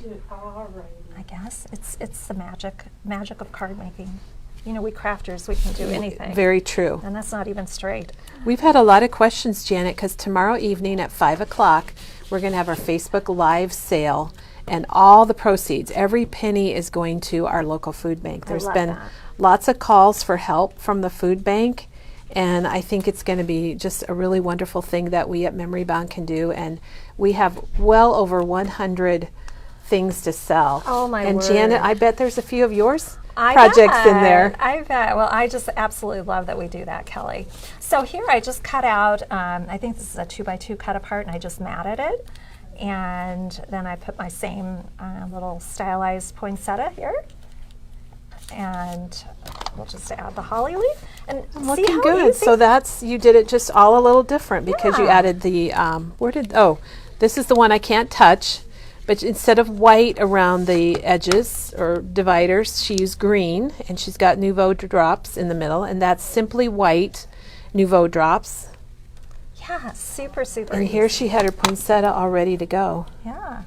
I guess it's the magic of card making. We crafters, we can do anything. Very true. And that's not even straight. We've had a lot of questions, Janet, because tomorrow evening at 5 o'clock, we're going to have our Facebook Live sale, and all the proceeds, every penny is going to our local food bank. There's love been that. lots of calls for help from the food bank, and I think it's going to be just a really wonderful thing that we at Memory Bound can do, and we have well over 100 things to sell. Oh, my And word. Janet, I bet there's a few of yours projects in there. I bet. Well, I just absolutely love that we do that, Kelly. So here I just cut out, I think this is a 2x2 cut apart, and I just matted it. And then I put my same little stylized poinsettia here. And we'll just add the holly leaf. And see Looking how good. easy? So you did it just all a little different because you Yeah. added the, this is the one I can't touch, but instead of white around the edges or dividers, she used green, and she's got Nouveau drops in the middle, and that's simply white Nouveau drops. Yeah, super, super And easy. here she had her poinsettia all ready to go. Yeah.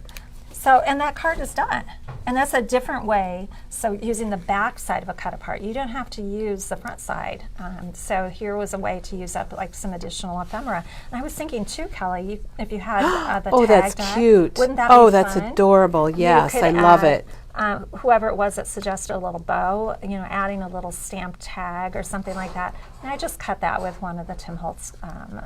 So, and that card is done. And that's a different way. So using the back side of a cut apart, you don't have to use the front side. So here was a way to use up like some additional ephemera. And I was thinking too, Kelly, if you had the Oh, tag that's die, cute. wouldn't that Oh, be that's fun? adorable. You Yes, could I love add, it. Whoever it was that suggested a little bow, adding a little stamped tag or something like that. And I just cut that with one of the Tim Holtz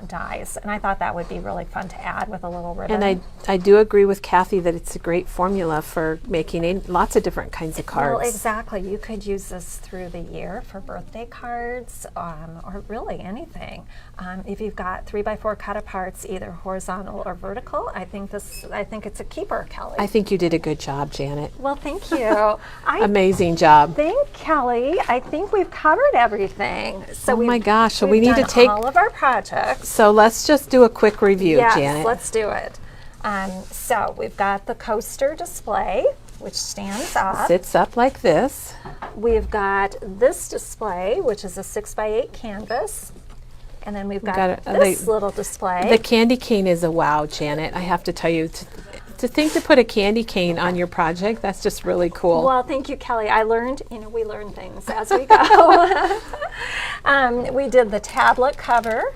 dies. And I thought that would be really fun to add with a little ribbon. And I do agree with Kathy that it's a great formula for making lots of different kinds of cards. Well, exactly. You could use this through the year for birthday cards or really anything. If you've got 3x4 cut aparts, either horizontal or vertical, I think it's a keeper, Kelly. I think you did a good job, Janet. Well, thank you. I Amazing job. think, Kelly, I think we've covered everything. So Oh my gosh, so we we've need to done take, all of our projects. so let's just do a quick review, Yes, Janet. let's do it. So we've got the coaster display, which stands up. Sits up like this. We've got this display, which is a 6x8 canvas. And then we've got this little display. The candy cane is a wow, Janet. I have to tell you, to think to put a candy cane on your project, that's just really cool. Well, thank you, Kelly. I learned, we learn things as we go. We did the tablet cover.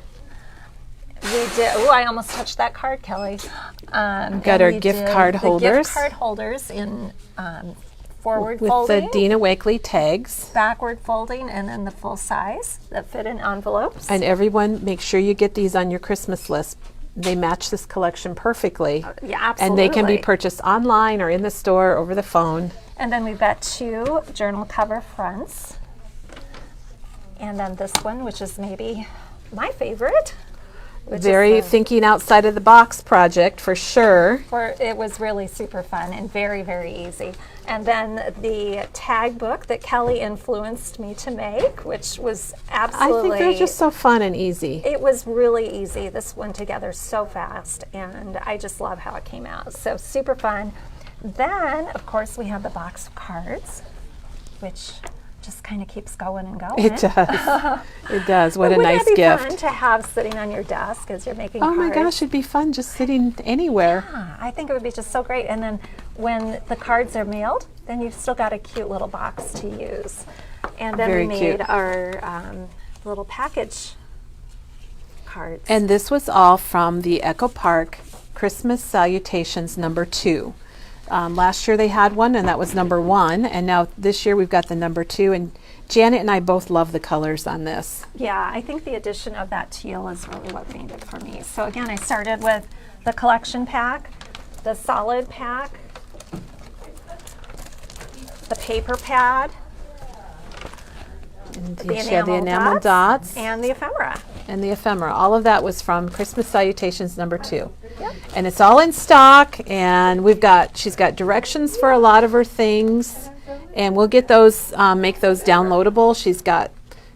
We did, I almost touched that card, Kelly. Got our gift card holders. The gift card holders in forward With folding, the Dina Wakely tags. backward folding, and then the full size that fit in envelopes. And everyone, make sure you get these on your Christmas list. They match this collection perfectly. Yeah, absolutely. And they can be purchased online or in the store or over the phone. And then we've got 2 journal cover fronts. And then this one, which is maybe my favorite. Very thinking outside of the box project for sure. It was really super fun and very, very easy. And then the tag book that Kelly influenced me to make, which was absolutely... I think they're just so fun and easy. It was really easy. This went together so fast, and I just love how it came out. So super fun. Then, of course, we have the box of cards, which just kind of keeps going and going. It does. It does. What a Wouldn't nice that be gift. fun to have sitting on your desk as you're making Oh cards? my gosh, it'd be fun just sitting anywhere. Yeah, I think it would be just so great. And then when the cards are mailed, then you've still got a cute little box to use. And then Very we made cute. our little package cards. And this was all from the Echo Park Christmas Salutations #2. Last year they had one, and that was #1. And now this year we've got the #2. And Janet and I both love the colors on this. Yeah, I think the addition of that teal is really what made it for me. So again, I started with the collection pack, the solid pack, the paper pad, And the she had the enamel enamel dots and the ephemera. and the ephemera. All of that was from Christmas Salutations #2. Yep. And it's all in stock, and she's got directions for a lot of her things, and we'll get those, make those downloadable. She's got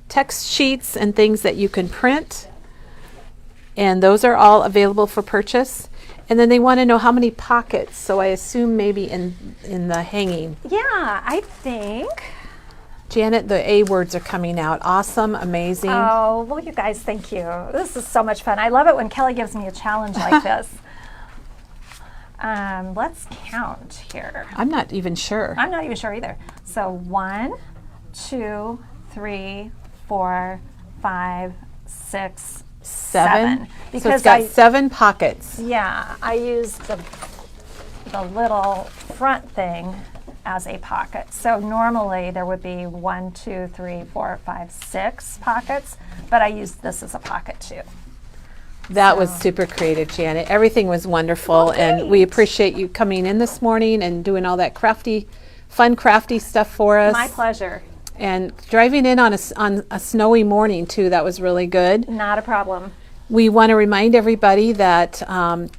text sheets and things that you can print, and those are all available for purchase. And then they want to know how many pockets, so I assume maybe in the hanging. Yeah, I think. Janet, the A words are coming out. Awesome, amazing. Oh, well, you guys, thank you. This is so much fun. I love it when Kelly gives me a challenge like this. Let's count here. I'm not even sure. I'm not even sure either. So 1, 2, 3, 4, 5, 6, 7. So it's got 7 pockets. Yeah, I used the little front thing as a pocket. So normally there would be 1, 2, 3, 4, 5, 6 pockets, but I used this as a pocket too. That was super creative, Janet. Everything was wonderful, and we appreciate you coming in this morning and doing all that fun crafty stuff for us. My pleasure. And driving in on a snowy morning too. That was really good. Not a problem. We want to remind everybody that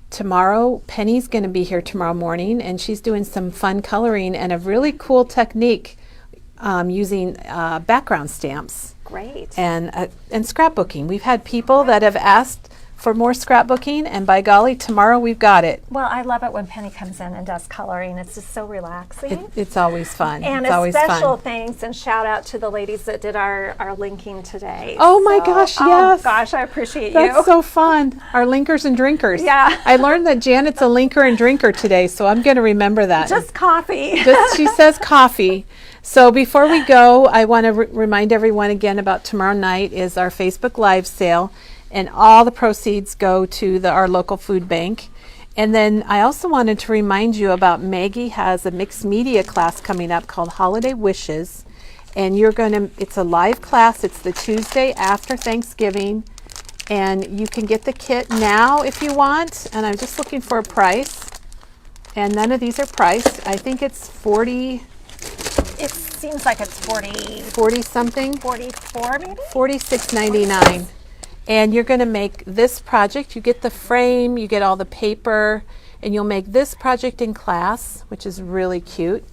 tomorrow, Penny's going to be here tomorrow morning, and she's doing some fun coloring and a really cool technique using background stamps. Great. And scrapbooking. We've had people that have asked for more scrapbooking, and by golly, tomorrow we've got it. Well, I love it when Penny comes in and does coloring. It's just so relaxing. It's always fun. And it's a always special fun. thanks and shout out to the ladies that did our linking today. Oh my gosh, yes. Oh gosh, I appreciate That's you. so fun. Our linkers and drinkers. Yeah. I learned that Janet's a linker and drinker today, so I'm going to remember that. Just coffee. She says coffee. So before we go, I want to remind everyone again about tomorrow night is our Facebook Live sale, and all the proceeds go to our local food bank. And then I also wanted to remind you about Maggie has a mixed media class coming up called Holiday Wishes, and it's a live class. It's the Tuesday after Thanksgiving, and you can get the kit now if you want. And I'm just looking for a price, and none of these are priced. I think it's 40. It seems like it's 40 something. 44 maybe? $46.99. And you're going to make this project. You get the frame, you get all the paper, and you'll make this project in class, which is really cute.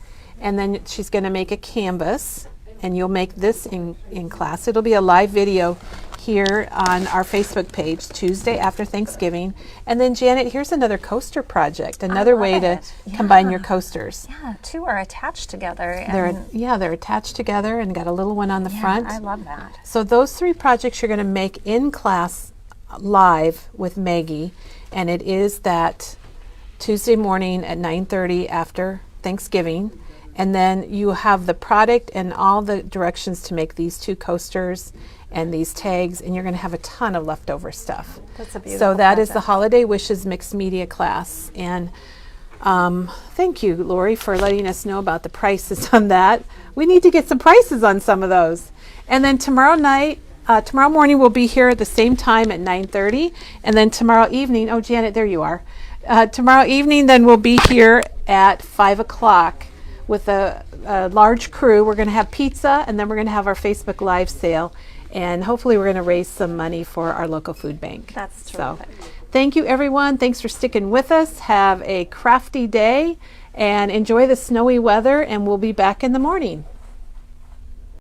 And then she's going to make a canvas, and you'll make this in class. It'll be a live video here on our Facebook page Tuesday after Thanksgiving. And then Janet, here's another coaster project, another way to combine your coasters. Yeah, two are attached together. They're attached together and got a little one on the front. I love that. So those 3 projects you're going to make in class live with Maggie, and it is that Tuesday morning at 9:30 after Thanksgiving. And then you have the product and all the directions to make these 2 coasters and these tags, and you're going to have a ton of leftover stuff. That's a beautiful So that is the project. Holiday Wishes mixed media class. And thank you, Lori, for letting us know about the prices on that. We need to get some prices on some of those. And then tomorrow morning we'll be here at the same time at 9:30, and then tomorrow evening, oh Janet, there you are. Tomorrow evening then we'll be here at 5 o'clock with a large crew. We're going to have pizza, and then we're going to have our Facebook Live sale, and hopefully we're going to raise some money for our local food bank. That's So terrific. thank you, everyone. Thanks for sticking with us. Have a crafty day and enjoy the snowy weather, and we'll be back in the morning.